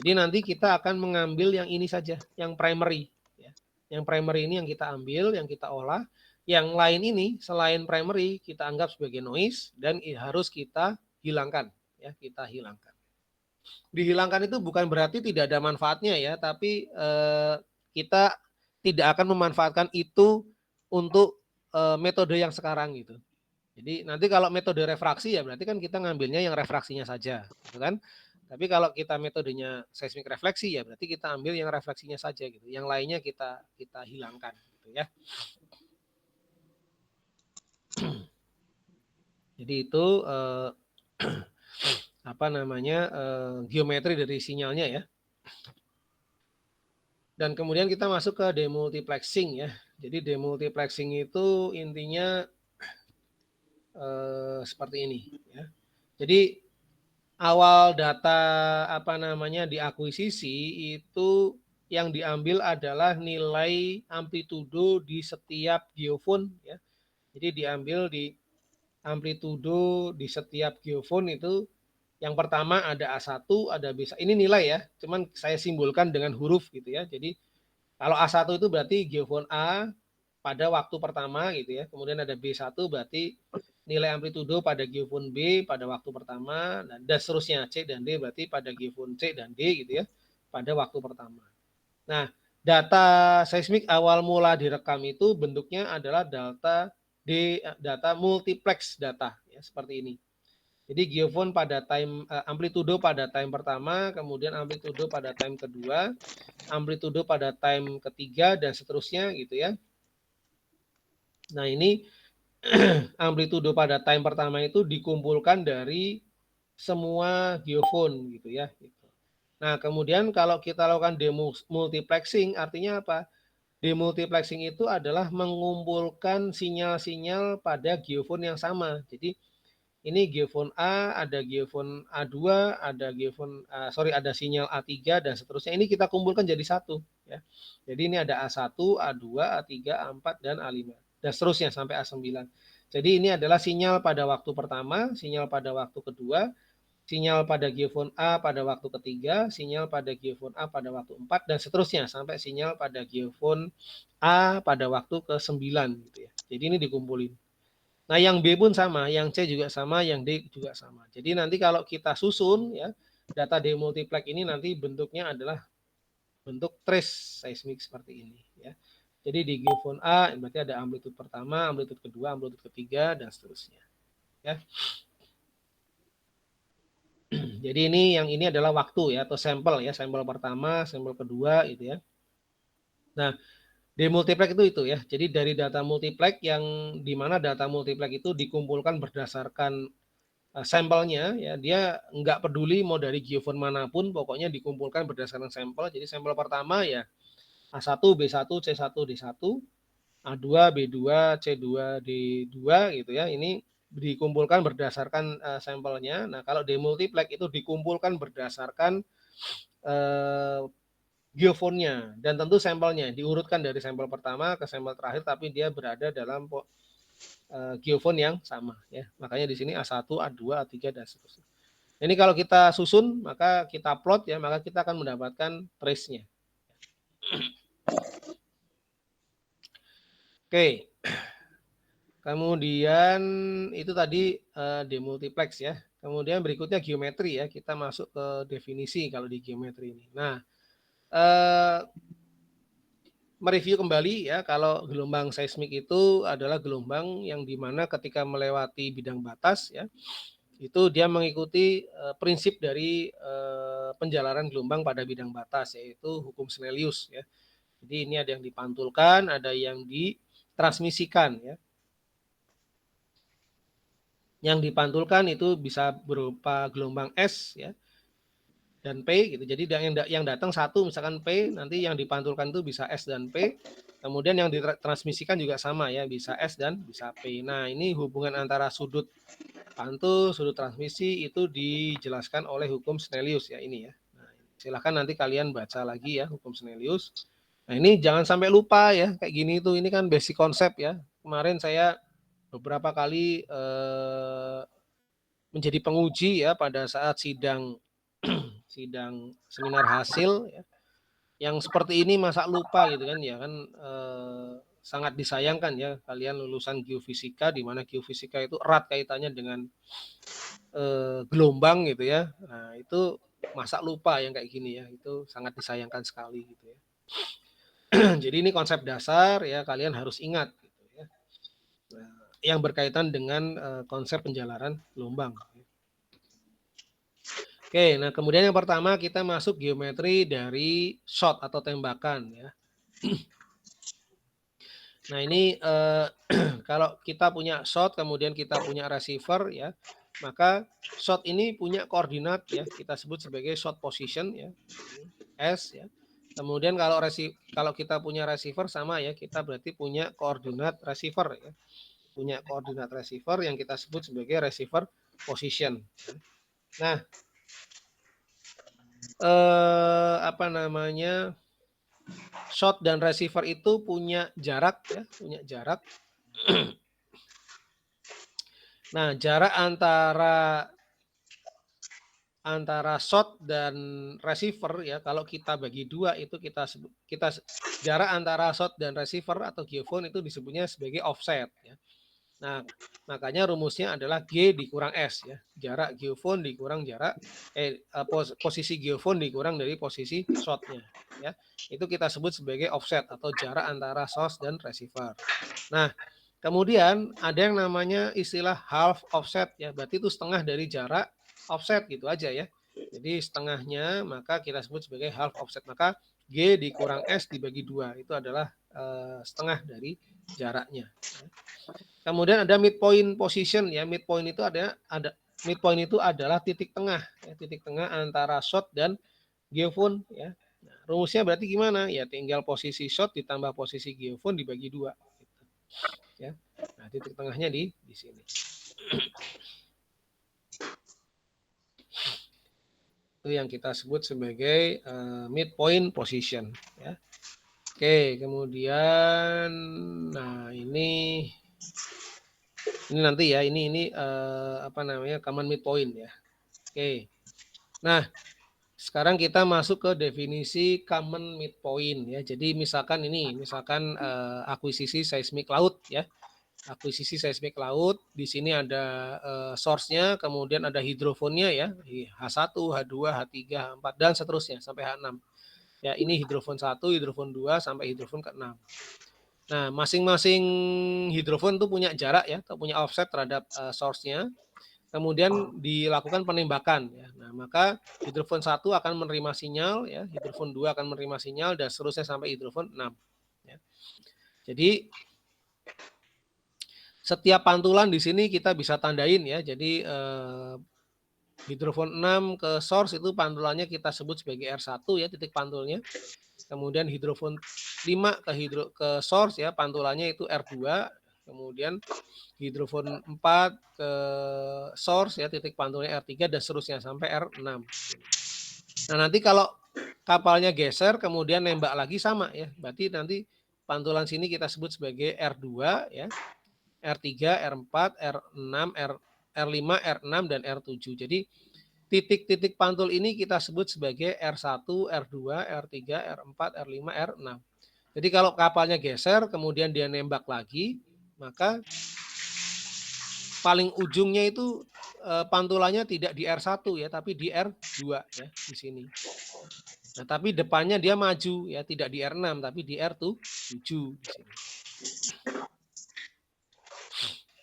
Jadi nanti kita akan mengambil yang ini saja, yang primary ya. Yang primary ini yang kita ambil, yang kita olah. Yang lain ini selain primary kita anggap sebagai noise dan harus kita hilangkan ya, kita hilangkan. Dihilangkan itu bukan berarti tidak ada manfaatnya ya, tapi kita tidak akan memanfaatkan itu untuk metode yang sekarang gitu. Jadi nanti kalau metode refraksi ya berarti kan kita ngambilnya yang refraksinya saja, gitu kan? Tapi kalau kita metodenya seismik refleksi ya berarti kita ambil yang refleksinya saja gitu. Yang lainnya kita hilangkan gitu ya. Jadi itu geometri dari sinyalnya ya. Dan kemudian kita masuk ke demultiplexing ya. Jadi demultiplexing itu intinya seperti ini ya. Jadi awal data diakuisisi itu yang diambil adalah nilai amplitudo di setiap geofone ya. Jadi diambil di amplitudo di setiap geofone itu Yang pertama ada A1, ada B1. Ini nilai ya, cuman saya simbolkan dengan huruf gitu ya. Jadi kalau A1 itu berarti geofon A pada waktu pertama gitu ya. Kemudian ada B1 berarti nilai amplitudo pada geofon B pada waktu pertama, dan seterusnya. C dan D berarti pada geofon C dan D gitu ya, pada waktu pertama. Nah, data seismik awal mula direkam itu bentuknya adalah data multiplex data ya, seperti ini. Jadi geofon pada time amplitudo pada time pertama, kemudian amplitudo pada time kedua, amplitudo pada time ketiga, dan seterusnya gitu ya. Nah, ini amplitudo pada time pertama itu dikumpulkan dari semua geofon gitu ya. Nah, kemudian kalau kita lakukan demultiplexing, artinya apa? Demultiplexing itu adalah mengumpulkan sinyal-sinyal pada geofon yang sama. Jadi ini geofon A, ada geofon A2, ada sinyal A3 dan seterusnya. Ini kita kumpulkan jadi satu ya. Jadi ini ada A1, A2, A3, A4 dan A5 dan seterusnya sampai A9. Jadi ini adalah sinyal pada waktu pertama, sinyal pada waktu kedua, sinyal pada geofon A pada waktu ketiga, sinyal pada geofon A pada waktu 4 dan seterusnya sampai sinyal pada geofon A pada waktu ke-9 gitu ya. Jadi ini dikumpulin. Nah, yang B pun sama, yang C juga sama, yang D juga sama. Jadi nanti kalau kita susun ya, data demultiplex ini nanti bentuknya adalah bentuk trace seismik seperti ini ya. Jadi di geofon A berarti ada amplitude pertama, amplitude kedua, amplitude ketiga dan seterusnya ya. Jadi ini adalah waktu ya, atau sampel ya, sampel pertama, sampel kedua gitu ya. Nah, demultiplex itu ya. Jadi dari data multiplex yang di mana data multiplex itu dikumpulkan berdasarkan sampelnya ya, dia nggak peduli mau dari geofon manapun, pokoknya dikumpulkan berdasarkan sampel. Jadi sampel pertama ya A1, B1, C1, D1, A2, B2, C2, D2 gitu ya. Ini dikumpulkan berdasarkan sampelnya. Nah, kalau demultiplex itu dikumpulkan berdasarkan geofonnya dan tentu sampelnya diurutkan dari sampel pertama ke sampel terakhir, tapi dia berada dalam geofon yang sama ya. Makanya di sini A1, A2, A3 dan seterusnya. Ini kalau kita susun, maka kita plot ya, maka kita akan mendapatkan trace-nya. Oke. Kemudian itu tadi demultiplex ya. Kemudian berikutnya geometri ya. Kita masuk ke definisi kalau di geometri ini. Nah, mereview kembali ya, kalau gelombang seismik itu adalah gelombang yang dimana ketika melewati bidang batas ya, itu dia mengikuti prinsip dari penjalaran gelombang pada bidang batas, yaitu hukum Snellius ya. Jadi ini ada yang dipantulkan, ada yang ditransmisikan ya. Yang dipantulkan itu bisa berupa gelombang S ya dan P gitu. Jadi yang datang satu misalkan P, nanti yang dipantulkan itu bisa S dan P. Kemudian yang ditransmisikan juga sama ya, bisa S dan bisa P. Nah, ini hubungan antara sudut pantul, sudut transmisi itu dijelaskan oleh hukum Snellius ya ini ya. Nah, silahkan nanti kalian baca lagi ya hukum Snellius. Nah, ini jangan sampai lupa ya, kayak gini itu, ini kan basic konsep ya. Kemarin saya beberapa kali menjadi penguji ya pada saat sidang seminar hasil ya. Yang seperti ini masa lupa gitu kan ya kan, sangat disayangkan ya kalian lulusan geofisika, di mana geofisika itu erat kaitannya dengan gelombang gitu ya. Nah, itu masa lupa yang kayak gini ya, itu sangat disayangkan sekali gitu ya. Jadi ini konsep dasar ya, kalian harus ingat gitu ya. Nah, yang berkaitan dengan konsep penjalaran gelombang. Oke, nah kemudian yang pertama kita masuk geometri dari shot atau tembakan ya. Nah ini kalau kita punya shot kemudian kita punya receiver ya, maka shot ini punya koordinat ya, kita sebut sebagai shot position ya, S ya. Kemudian kalau kita punya receiver sama ya, kita berarti punya koordinat receiver ya. Punya koordinat receiver yang kita sebut sebagai receiver position. Nah, shot dan receiver itu punya jarak ya, punya jarak. Nah, jarak antara antara short dan receiver ya, kalau kita bagi dua itu jarak antara short dan receiver atau geophone itu disebutnya sebagai offset ya. Nah, makanya rumusnya adalah G dikurang S ya. Jarak geophone dikurang posisi geophone dikurang dari posisi shotnya ya. Itu kita sebut sebagai offset atau jarak antara source dan receiver. Nah, kemudian ada yang namanya istilah half offset ya. Berarti itu setengah dari jarak offset gitu aja ya. Jadi setengahnya maka kita sebut sebagai half offset. Maka G dikurang S dibagi 2 itu adalah setengah dari jaraknya. Ya. Kemudian ada midpoint position ya. Midpoint itu adalah titik tengah ya, titik tengah antara shot dan geophone ya. Nah, rumusnya berarti gimana? Ya tinggal posisi shot ditambah posisi geophone dibagi 2 gitu. Ya. Nah, titik tengahnya di sini. Itu yang kita sebut sebagai midpoint position ya. Oke, kemudian nah ini nanti ya ini apa namanya common midpoint ya. Oke. Nah, sekarang kita masuk ke definisi common midpoint ya. Jadi misalkan akuisisi seismik laut ya. Akuisisi seismik laut, di sini ada source-nya, kemudian ada hidrofonnya ya, H1, H2, H3, H4 dan seterusnya sampai H6. Ya, ini hidrofon 1, hidrofon 2 sampai hidrofon ke-6. Nah, masing-masing hidrofon itu punya jarak ya, atau punya offset terhadap source-nya. Kemudian dilakukan penembakan ya. Nah, maka hidrofon 1 akan menerima sinyal ya, hidrofon 2 akan menerima sinyal dan seterusnya sampai hidrofon 6 ya. Jadi setiap pantulan di sini kita bisa tandain ya. Jadi hidrofon 6 ke source itu pantulannya kita sebut sebagai R1 ya, titik pantulnya. Kemudian hidrofon 5 ke source ya, pantulannya itu R2. Kemudian hidrofon 4 ke source ya, titik pantulnya R3 dan seterusnya sampai R6. Nah, nanti kalau kapalnya geser kemudian nembak lagi sama ya. Berarti nanti pantulan sini kita sebut sebagai R2 ya. R3, R4, R6, R5, R6 dan R7. Jadi titik-titik pantul ini kita sebut sebagai R1, R2, R3, R4, R5, R6. Jadi kalau kapalnya geser kemudian dia nembak lagi, maka paling ujungnya itu pantulannya tidak di R1 ya, tapi di R2 ya di sini. Nah, tapi depannya dia maju ya, tidak di R6 tapi di R7 di sini.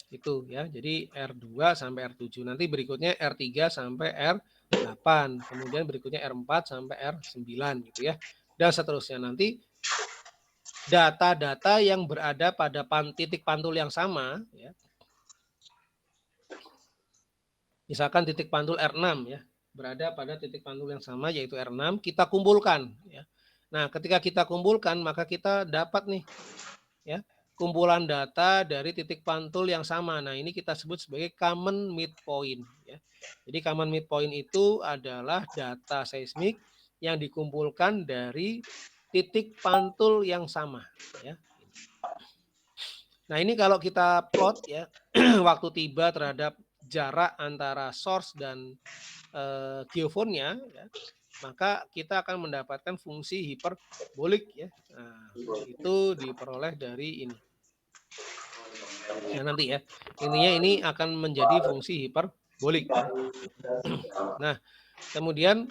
Itu ya. Jadi R2 sampai R7. Nanti berikutnya R3 sampai R8. Kemudian berikutnya R4 sampai R9 gitu ya. Dan seterusnya nanti data-data yang berada pada titik pantul yang sama ya. Misalkan titik pantul R6 ya, berada pada titik pantul yang sama yaitu R6, kita kumpulkan ya. Nah, ketika kita kumpulkan maka kita dapat nih ya kumpulan data dari titik pantul yang sama. Nah, ini kita sebut sebagai common midpoint ya. Jadi common midpoint itu adalah data seismik yang dikumpulkan dari titik pantul yang sama ya. Nah, ini kalau kita plot ya waktu tiba terhadap jarak antara source dan geofonnya ya, maka kita akan mendapatkan fungsi hiperbolik ya. Nah, itu diperoleh dari ini. Ya nanti ya. Intinya ini akan menjadi fungsi hiperbolik ya. Nah, kemudian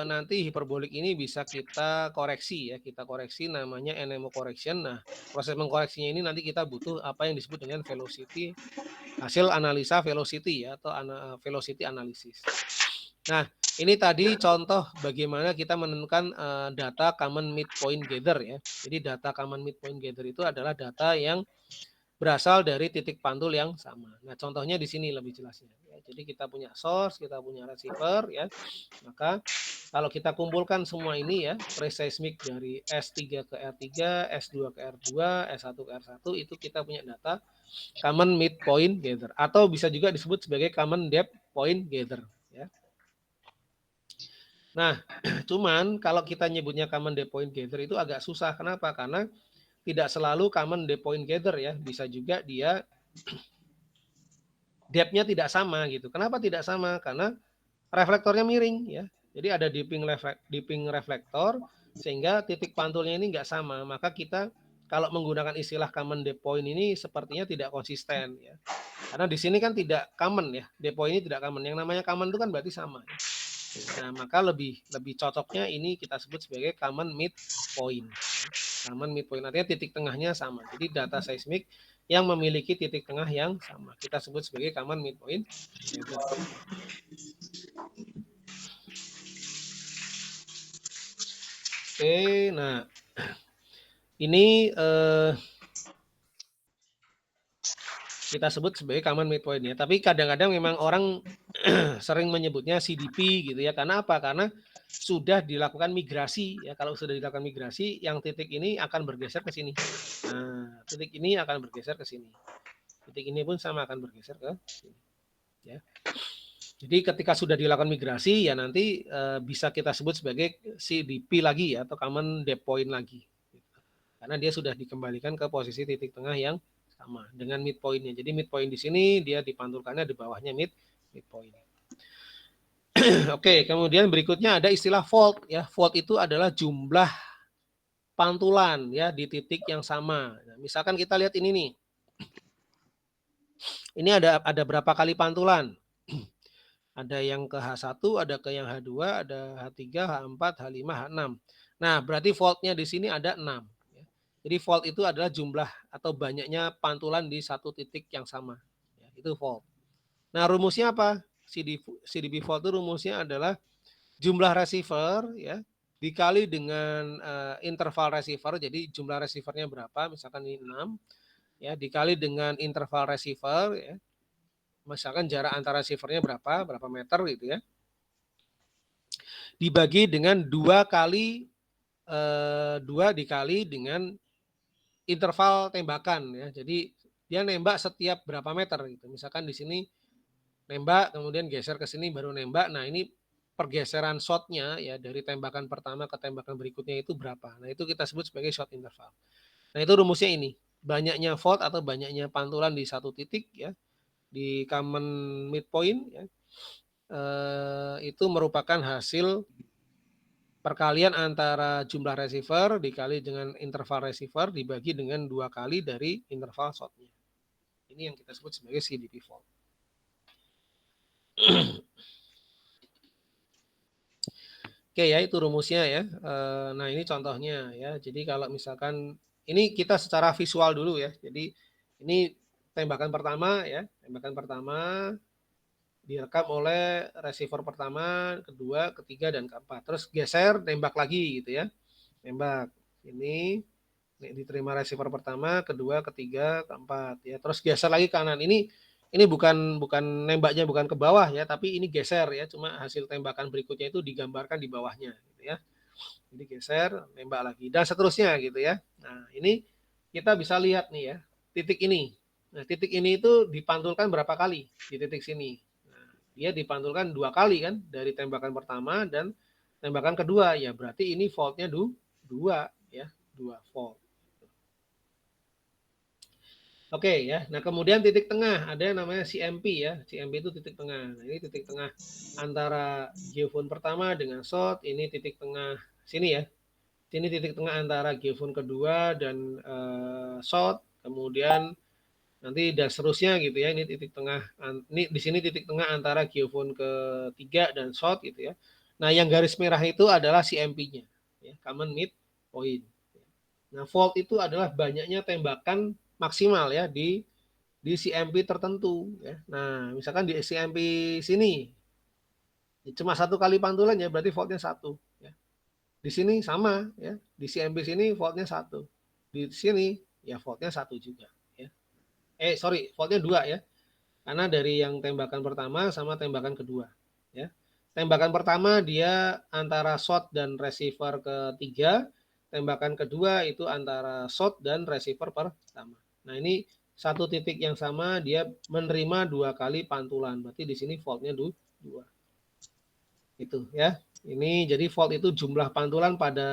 nanti hiperbolik ini bisa kita koreksi ya. Kita koreksi namanya NMO correction. Nah, proses mengkoreksinya ini nanti kita butuh apa yang disebut dengan velocity, hasil analisa velocity ya, atau velocity analysis. Nah, ini tadi contoh bagaimana kita menentukan data common midpoint gather ya. Jadi data common midpoint gather itu adalah data yang berasal dari titik pantul yang sama. Nah, contohnya di sini lebih jelasnya. Ya, jadi kita punya source, kita punya receiver ya. Maka kalau kita kumpulkan semua ini ya, pre-seismic dari S3 ke R3, S2 ke R2, S1 ke R1 itu kita punya data common midpoint gather atau bisa juga disebut sebagai common depth point gather ya. Nah, cuman kalau kita nyebutnya common depth point gather itu agak susah. Kenapa? Karena tidak selalu common depth point gather ya. Bisa juga dia depth-nya tidak sama gitu. Kenapa tidak sama? Karena reflektornya miring ya. Jadi ada dipping reflektor sehingga titik pantulnya ini nggak sama. Maka kita kalau menggunakan istilah common depth point ini sepertinya tidak konsisten ya. Karena di sini kan tidak common ya. Depth point ini tidak common. Yang namanya common itu kan berarti sama ya. Nah, maka lebih cocoknya ini kita sebut sebagai common mid point. Common mid point artinya titik tengahnya sama. Jadi data seismik yang memiliki titik tengah yang sama. Kita sebut sebagai common mid point weather. Oke, nah ini kita sebut sebagai common midpoint ya. Tapi kadang-kadang memang orang sering menyebutnya CDP gitu ya. Karena apa? Karena sudah dilakukan migrasi ya. Kalau sudah dilakukan migrasi, yang titik ini akan bergeser ke sini. Nah, titik ini akan bergeser ke sini. Titik ini pun sama akan bergeser ke sini. Ya. Jadi ketika sudah dilakukan migrasi ya nanti bisa kita sebut sebagai CDP lagi ya atau common depth point lagi. Karena dia sudah dikembalikan ke posisi titik tengah yang sama dengan midpointnya. Jadi midpoint di sini dia dipantulkannya di bawahnya midpoint. Oke, kemudian berikutnya ada istilah fault ya. Fault itu adalah jumlah pantulan ya di titik yang sama. Nah, misalkan kita lihat ini nih. Ini ada berapa kali pantulan? Ada yang ke H1, ada ke yang H2, ada H3, H4, H5, H6. Nah, berarti faultnya di sini ada 6. Jadi fault itu adalah jumlah atau banyaknya pantulan di satu titik yang sama. Ya, itu fault. Nah, rumusnya apa? CDP fault itu rumusnya adalah jumlah receiver ya dikali dengan interval receiver. Jadi jumlah receivernya berapa? Misalkan ini 6 ya dikali dengan interval receiver ya. Misalkan jarak antara receivernya berapa meter gitu ya. Dibagi dengan 2 dikali dengan interval tembakan ya. Jadi dia nembak setiap berapa meter gitu. Misalkan di sini nembak kemudian geser ke sini baru nembak. Nah, ini pergeseran shotnya ya dari tembakan pertama ke tembakan berikutnya itu berapa. Nah, itu kita sebut sebagai shot interval. Nah, itu rumusnya ini. Banyaknya fault atau banyaknya pantulan di satu titik ya di common midpoint ya. Itu merupakan hasil perkalian antara jumlah receiver dikali dengan interval receiver dibagi dengan 2 kali dari interval shotnya. Ini yang kita sebut sebagai CDP fault. Oke ya, itu rumusnya ya. Nah, ini contohnya ya. Jadi kalau misalkan ini kita secara visual dulu ya. Jadi ini tembakan pertama ya. Tembakan pertama direkam oleh receiver pertama, kedua, ketiga, dan keempat. Terus geser, tembak lagi gitu ya. Tembak. Ini diterima receiver pertama, kedua, ketiga, keempat ya. Terus geser lagi kanan. Ini bukan nembaknya bukan ke bawah ya, tapi ini geser ya. Cuma hasil tembakan berikutnya itu digambarkan di bawahnya gitu ya. Jadi geser, nembak lagi dan seterusnya gitu ya. Nah, ini kita bisa lihat nih ya, titik ini. Nah, titik ini itu dipantulkan berapa kali di titik sini. Nah, dia dipantulkan 2 kali kan dari tembakan pertama dan tembakan kedua ya berarti ini faultnya 2 ya, 2 fault. Oke ya. Nah, kemudian titik tengah ada yang namanya CMP ya. CMP itu titik tengah. Nah, ini titik tengah antara geofone pertama dengan shot, ini titik tengah sini ya. Sini titik tengah antara geofone kedua dan shot. Kemudian nanti dan seterusnya gitu ya. Ini titik tengah ini di sini titik tengah antara geofone ketiga dan shot gitu ya. Nah, yang garis merah itu adalah CMP-nya ya, common mid point. Nah, fault itu adalah banyaknya tembakan maksimal ya di CMP tertentu ya. Nah, misalkan di CMP sini cuma 1 kali pantulan ya berarti faultnya 1 ya. Di sini sama ya. Di CMP sini faultnya 1. Di sini ya faultnya 1 juga ya. Faultnya 2 ya. Karena dari yang tembakan pertama sama tembakan kedua ya. Tembakan pertama dia antara shot dan receiver ketiga, tembakan kedua itu antara shot dan receiver pertama. Nah, ini satu titik yang sama dia menerima 2 kali pantulan. Berarti di sini faultnya 2. Itu ya. Ini jadi fault itu jumlah pantulan pada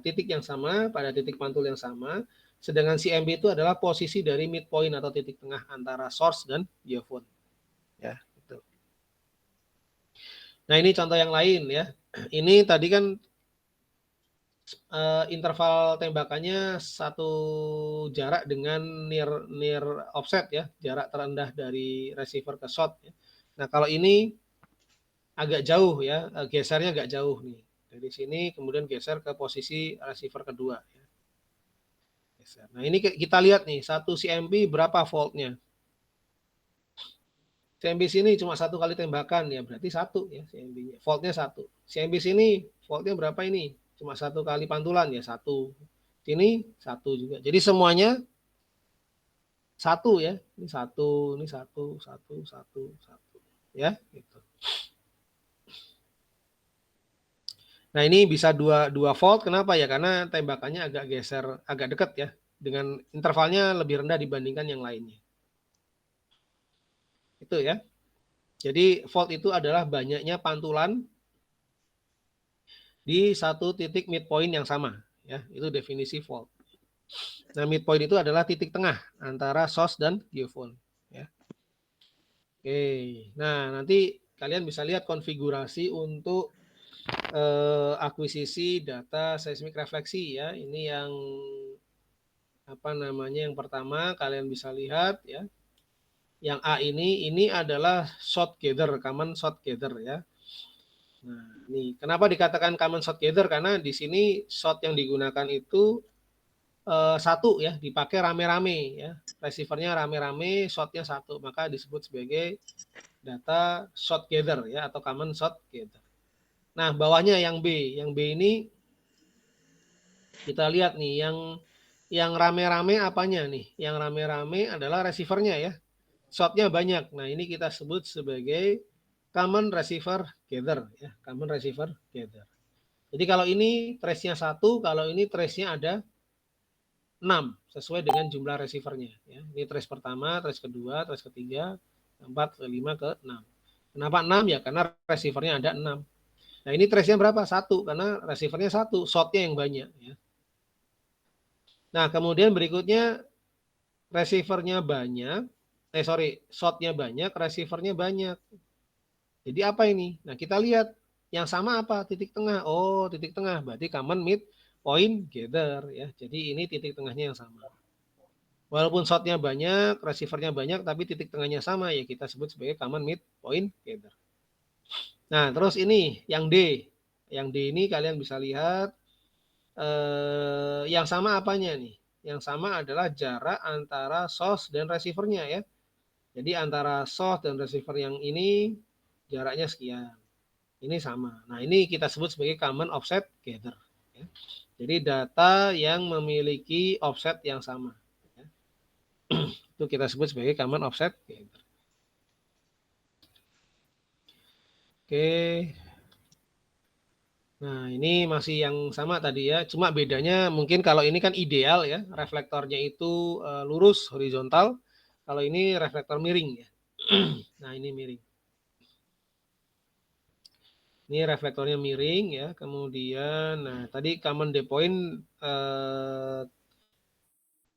titik yang sama, pada titik pantul yang sama. Sedangkan CMB itu adalah posisi dari midpoint atau titik tengah antara source dan geofone. Ya, gitu. Nah, ini contoh yang lain ya. Ini tadi kan interval tembakannya satu jarak dengan near offset ya, jarak terendah dari receiver ke shot ya. Nah, kalau ini agak jauh ya, gesernya agak jauh nih. Dari sini kemudian geser ke posisi receiver kedua ya. Geser. Nah, ini kita lihat nih, satu CMB berapa voltnya. CMB sini cuma satu kali tembakan ya, berarti satu ya CMB-nya. Voltnya satu. CMB sini voltnya berapa ini? Cuma satu kali pantulan ya, satu. Sini satu juga. Jadi semuanya satu ya. Ini satu, satu, satu. Ya, gitu. Nah, ini bisa dua volt. Kenapa ya? Karena tembakannya agak geser, agak dekat ya. Dengan intervalnya lebih rendah dibandingkan yang lainnya. Itu ya. Jadi volt itu adalah banyaknya pantulan di satu titik midpoint yang sama. Ya, itu definisi volt. Nah, midpoint itu adalah titik tengah antara source dan geophone. Ya. Oke, nah nanti kalian bisa lihat konfigurasi untuk akuisisi data seismik refleksi ya. Ini yang apa namanya? Yang pertama kalian bisa lihat ya. Yang A ini adalah shot gather, common shot gather ya. Nah, ini kenapa dikatakan common shot gather? Karena di sini shot yang digunakan itu satu ya, dipakai rame-rame ya. Receivernya rame-rame, shotnya satu, maka disebut sebagai data shot gather ya, atau common shot gather. Nah, bawahnya yang B. Yang B ini kita lihat nih, yang rame-rame apanya nih? Yang rame-rame adalah receivernya ya. Shotnya banyak. Nah, ini kita sebut sebagai common receiver gather ya, common receiver gather. Jadi kalau ini trace-nya satu, kalau ini trace-nya ada 6 sesuai dengan jumlah receivernya ya. Ini trace pertama, trace kedua, trace ketiga, 4, 5 ke 6. Kenapa 6 ya? Karena receivernya ada 6. Nah, ini trace-nya berapa? 1 karena receivernya 1, shot-nya yang banyak ya. Nah, kemudian berikutnya receivernya banyak, shot-nya banyak, receivernya banyak. Jadi apa ini? Nah, kita lihat yang sama apa? Titik tengah. Oh, titik tengah berarti common mid point gather ya. Jadi ini titik tengahnya yang sama. Walaupun shotnya banyak, receivernya banyak, tapi titik tengahnya sama ya, kita sebut sebagai common mid point gather. Nah, terus ini yang D. Yang D ini kalian bisa lihat yang sama apanya nih? Yang sama adalah jarak antara source dan receivernya ya. Jadi antara source dan receiver yang ini jaraknya sekian. Ini sama. Nah, ini kita sebut sebagai common offset gather. Ya. Jadi data yang memiliki offset yang sama. Ya. Itu kita sebut sebagai common offset gather. Oke. Nah, ini masih yang sama tadi ya. Cuma bedanya mungkin kalau ini kan ideal ya, reflektornya itu lurus horizontal. Kalau ini reflektor miring ya. Nah, ini miring. Ini reflektornya miring ya. Kemudian, nah tadi common depoint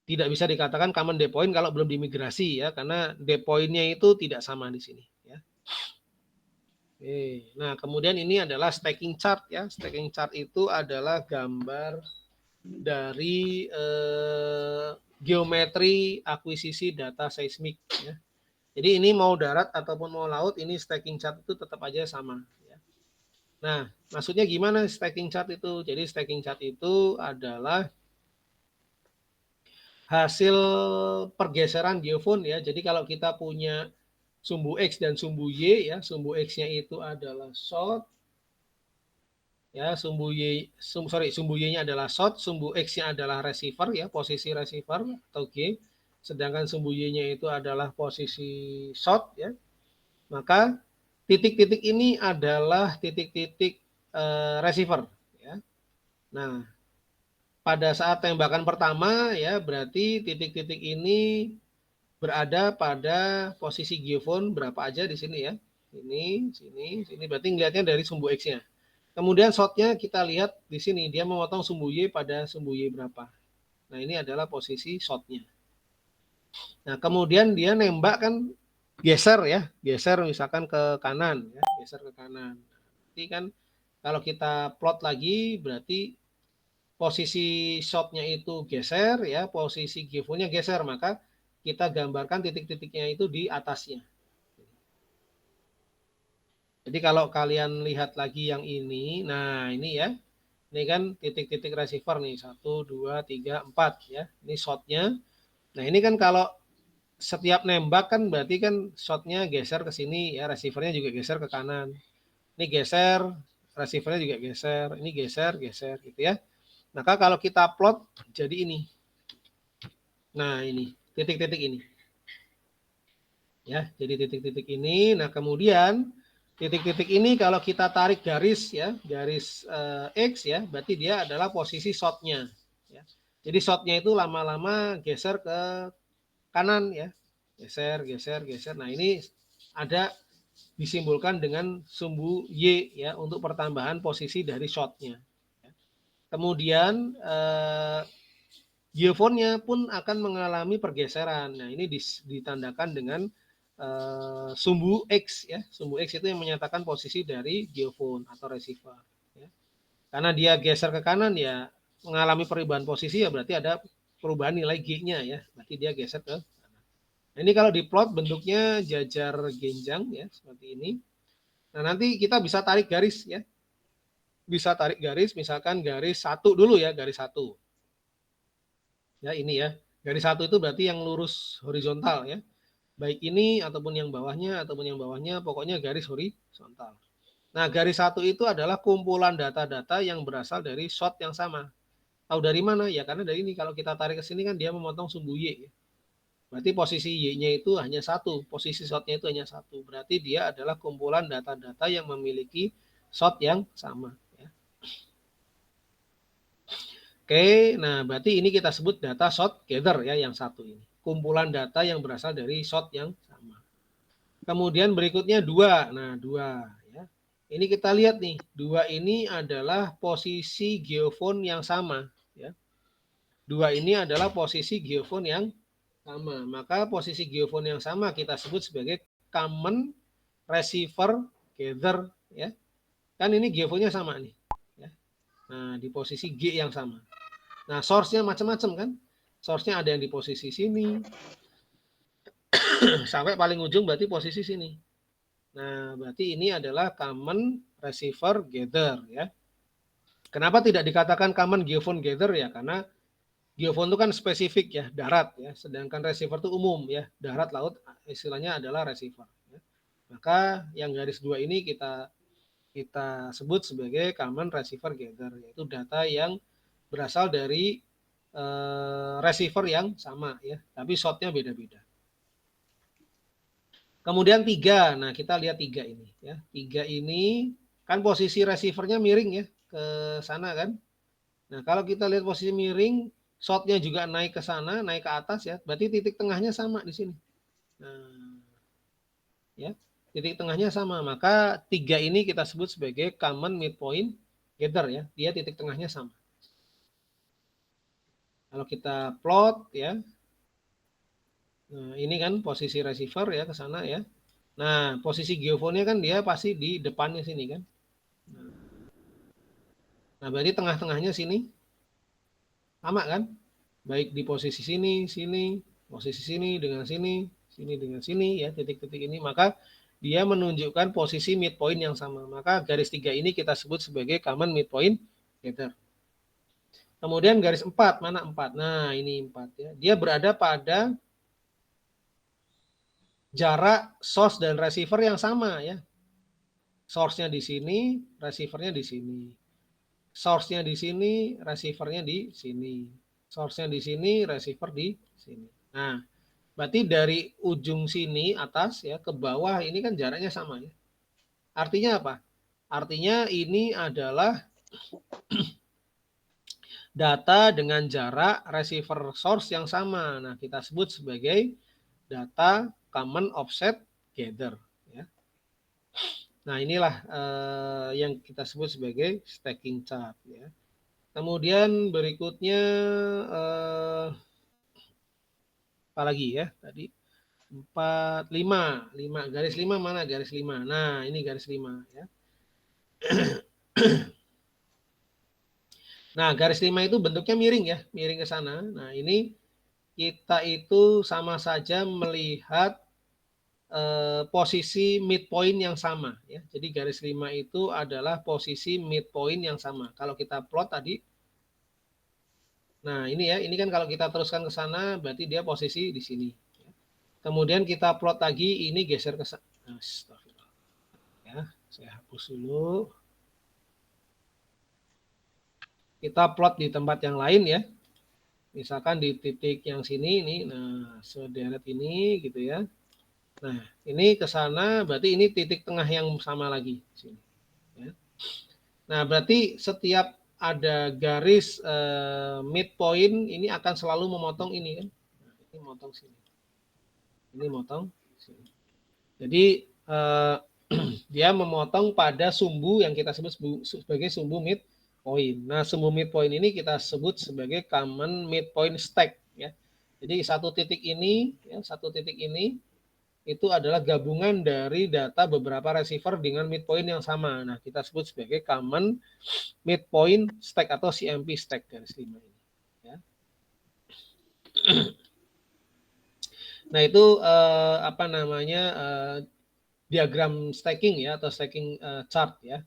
tidak bisa dikatakan common depoint kalau belum dimigrasi ya, karena depointnya itu tidak sama di sini ya. Oke. Nah, kemudian ini adalah stacking chart ya. Stacking chart itu adalah gambar dari geometri akuisisi data seismik ya. Jadi ini mau darat ataupun mau laut, ini stacking chart itu tetap aja sama ya. Nah, maksudnya gimana stacking chart itu? Jadi stacking chart itu adalah hasil pergeseran geofon ya. Jadi kalau kita punya sumbu X dan sumbu Y ya, sumbu X-nya itu adalah short ya, sumbu Y-nya adalah short, sumbu X-nya adalah receiver ya, posisi receiver atau G, sedangkan sumbu Y-nya itu adalah posisi short ya. Maka titik-titik ini adalah titik-titik receiver ya. Nah, pada saat tembakan pertama ya, berarti titik-titik ini berada pada posisi geofon berapa aja di sini ya. Ini, sini, berarti ngelihatnya dari sumbu X-nya. Kemudian shot-nya kita lihat di sini, dia memotong sumbu Y pada sumbu Y berapa. Nah, ini adalah posisi shot-nya. Nah, kemudian dia nembak kan geser ya, geser misalkan ke kanan ya, geser ke kanan. berarti kan kalau kita plot lagi berarti posisi shotnya itu geser ya, posisi giveaway-nya geser, maka kita gambarkan titik-titiknya itu di atasnya. Jadi kalau kalian lihat lagi yang ini, nah ini ya, ini kan titik-titik receiver nih, 1, 2, 3, 4 ya, ini shotnya. Nah ini kan kalau setiap nembak kan berarti kan shotnya geser ke sini ya, receivernya juga geser ke kanan. Ini geser, receivernya juga geser, ini geser, geser gitu ya. Maka kalau kita plot jadi ini. Nah ini, titik-titik ini. Ya, jadi titik-titik ini. Nah kemudian titik-titik ini kalau kita tarik garis ya, garis X ya, berarti dia adalah posisi shotnya. Ya. Jadi shotnya itu lama-lama geser ke kanan ya, geser, geser, geser. Nah ini ada disimbolkan dengan sumbu Y ya untuk pertambahan posisi dari shotnya. Kemudian geofonnya pun akan mengalami pergeseran. Nah ini ditandakan dengan sumbu X ya, sumbu X itu yang menyatakan posisi dari geofon atau receiver. Ya. Karena dia geser ke kanan ya mengalami perubahan posisi ya berarti ada perubahan nilai G-nya ya, berarti dia geser ke kanan. Nah, ini kalau diplot bentuknya jajar genjang ya seperti ini. Nah nanti kita bisa tarik garis ya, bisa tarik garis misalkan garis 1 dulu ya, garis 1. Ya ini ya, garis 1 itu berarti yang lurus horizontal ya. Baik ini ataupun yang bawahnya pokoknya garis horizontal. Nah, garis 1 itu adalah kumpulan data-data yang berasal dari shot yang sama. Tahu dari mana? Ya karena dari ini kalau kita tarik ke sini kan dia memotong sumbu Y. Berarti posisi Y-nya itu hanya satu, posisi shotnya itu hanya satu. Berarti dia adalah kumpulan data-data yang memiliki shot yang sama. Ya. Oke, nah berarti ini kita sebut data shot gather ya yang satu ini. Kumpulan data yang berasal dari shot yang sama. Kemudian berikutnya 2. Nah, 2 ya. Ini kita lihat nih, 2 ini adalah posisi geofon yang sama ya. 2 ini adalah posisi geofon yang sama. Maka posisi geofon yang sama kita sebut sebagai common receiver gather ya. Kan ini geofonnya sama nih ya. Nah, di posisi G yang sama. Nah, source-nya macam-macam kan? Source-nya ada yang di posisi sini sampai paling ujung berarti posisi sini. Nah, berarti ini adalah common receiver gather ya. Kenapa tidak dikatakan common geophone gather ya? Karena geophone itu kan spesifik ya, darat ya. Sedangkan receiver itu umum ya, darat laut istilahnya adalah receiver. Ya. Maka yang garis 2 ini kita sebut sebagai common receiver gather, yaitu data yang berasal dari receiver yang sama ya, tapi shotnya beda-beda. Kemudian 3, nah kita lihat 3 ini ya. 3 ini kan posisi receivernya miring ya ke sana kan. Nah kalau kita lihat posisi miring, shotnya juga naik ke sana, naik ke atas ya, berarti titik tengahnya sama di sini. Nah, ya titik tengahnya sama, maka 3 ini kita sebut sebagai common midpoint gather ya, dia titik tengahnya sama. Kalau kita plot ya, nah ini kan posisi receiver ya ke sana ya. Nah posisi geofonnya kan dia pasti di depannya sini kan. Nah berarti tengah-tengahnya sini sama kan? Baik di posisi sini, posisi sini dengan sini, dengan sini ya titik-titik ini, maka dia menunjukkan posisi midpoint yang sama. Maka garis 3 ini kita sebut sebagai common midpoint gather. Kemudian garis 4, mana 4? Nah ini 4 ya. Dia berada pada jarak source dan receiver yang sama ya. Source-nya di sini, receiver-nya di sini. Source-nya di sini, receiver-nya di sini. Source-nya di sini, receiver di sini. Nah, berarti dari ujung sini atas ya ke bawah ini kan jaraknya sama ya. Artinya apa? Artinya ini adalah data dengan jarak receiver source yang sama. Nah, kita sebut sebagai data common offset gather ya. Nah, inilah yang kita sebut sebagai stacking chart ya. Kemudian berikutnya apa lagi ya tadi? 4, 5 garis 5 mana garis 5? Nah, ini garis 5 ya. Nah, garis 5 itu bentuknya miring ya, miring ke sana. Nah, ini kita itu sama saja melihat posisi midpoint yang sama ya. Jadi garis 5 itu adalah posisi midpoint yang sama. Kalau kita plot tadi, nah ini ya, ini kan kalau kita teruskan ke sana berarti dia posisi di sini. Kemudian kita plot lagi, ini geser ke sana. Astagfirullah. Ya, saya hapus dulu. Kita plot di tempat yang lain ya. Misalkan di titik yang sini ini, nah sederet ini gitu ya. Nah, ini ke sana berarti ini titik tengah yang sama lagi sini ya. Nah, berarti setiap ada garis midpoint ini akan selalu memotong ini kan. Nah, ini motong sini. Ini motong sini. Jadi dia memotong pada sumbu yang kita sebut sebagai sumbu midpoint. Nah, sumbu midpoint ini kita sebut sebagai common midpoint stack ya. Jadi satu titik ini ya, satu titik ini itu adalah gabungan dari data beberapa receiver dengan midpoint yang sama. Nah, kita sebut sebagai common midpoint stack atau CMP stack garis 5 ini ya. Nah, itu apa namanya diagram stacking ya atau stacking chart ya.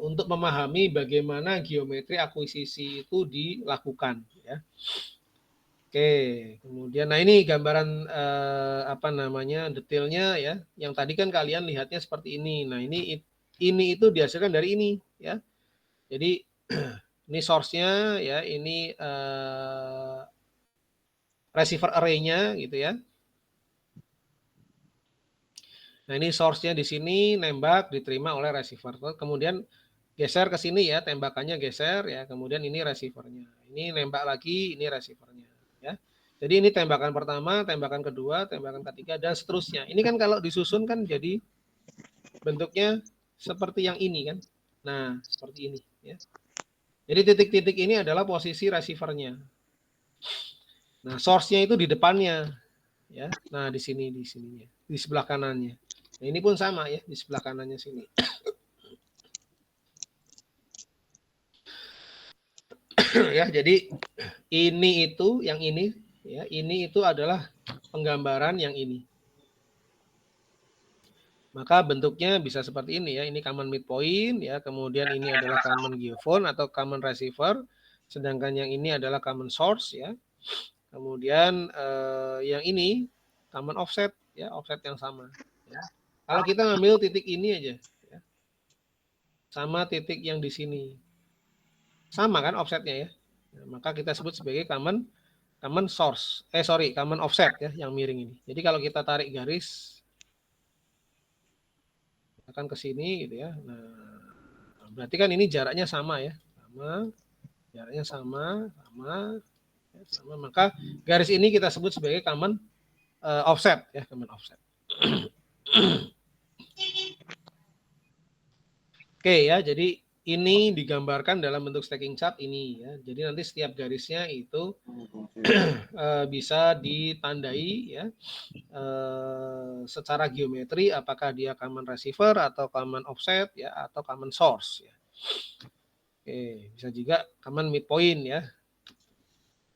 Untuk memahami bagaimana geometri akuisisi itu dilakukan ya. Oke, kemudian nah ini gambaran apa namanya detailnya ya. Yang tadi kan kalian lihatnya seperti ini. Nah, ini itu dihasilkan dari ini ya. Jadi ini source-nya ya, ini receiver array-nya gitu ya. Nah, ini source-nya di sini nembak diterima oleh receiver. Kemudian geser ke sini ya, tembakannya geser ya. Kemudian ini receiver-nya. Ini nembak lagi, ini receiver-nya ya. Jadi ini tembakan pertama, tembakan kedua, tembakan ketiga dan seterusnya. Ini kan kalau disusun kan jadi bentuknya seperti yang ini kan. Nah, seperti ini ya. Jadi titik-titik ini adalah posisi receiver-nya. Nah, source-nya itu di depannya ya. Nah, di sini di sebelah kanannya. Nah, ini pun sama ya, di sebelah kanannya sini. Ya, jadi ini itu yang ini ya, ini itu adalah penggambaran yang ini. Maka bentuknya bisa seperti ini ya, ini common midpoint ya, kemudian ini adalah common geophone atau common receiver, sedangkan yang ini adalah common source ya. Kemudian yang ini common offset ya, offset yang sama ya. Kalau kita ngambil titik ini aja ya, sama titik yang di sini. Sama kan offsetnya ya. Nah, maka kita sebut sebagai common source. Common offset ya yang miring ini. Jadi kalau kita tarik garis akan ke sini gitu ya. Nah, berarti kan ini jaraknya sama ya. Sama, jaraknya sama. Ya, sama. Maka garis ini kita sebut sebagai common offset ya, common offset. Oke ya, jadi ini digambarkan dalam bentuk stacking chart ini ya. Jadi nanti setiap garisnya itu bisa ditandai ya secara geometri apakah dia common receiver atau common offset ya atau common source ya. Oke, bisa juga common midpoint ya.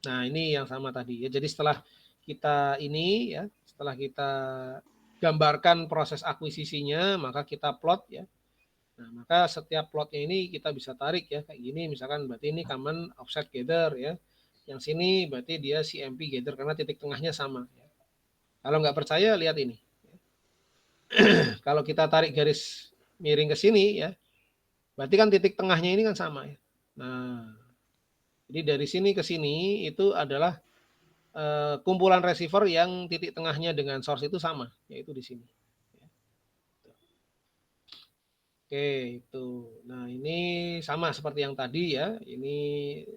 Nah, ini yang sama tadi ya. Jadi setelah kita ini ya, setelah kita gambarkan proses akuisisinya, maka kita plot ya. Nah, maka setiap plotnya ini kita bisa tarik ya kayak gini, misalkan berarti ini common offset gather ya. Yang sini berarti dia CMP gather karena titik tengahnya sama ya. Kalau nggak percaya lihat ini. Kalau kita tarik garis miring ke sini ya, berarti kan titik tengahnya ini kan sama ya. Nah, jadi dari sini ke sini itu adalah kumpulan receiver yang titik tengahnya dengan source itu sama, yaitu di sini. Oke, itu. Nah, ini sama seperti yang tadi ya. Ini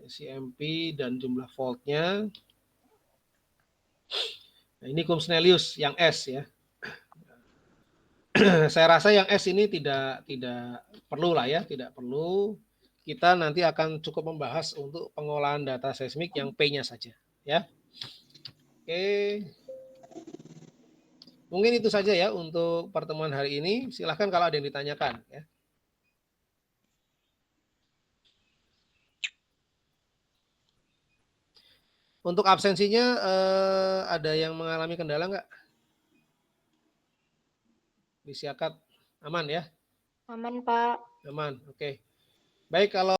CMP dan jumlah voltnya. Nah, ini Cum-Snellius yang S ya. Saya rasa yang S ini tidak perlu lah ya, tidak perlu. Kita nanti akan cukup membahas untuk pengolahan data seismik yang P-nya saja ya. Oke. Mungkin itu saja ya untuk pertemuan hari ini. Silahkan kalau ada yang ditanyakan ya. Untuk absensinya ada yang mengalami kendala nggak? Di Siakat aman ya? Aman, Pak. Aman, oke. Baik, kalau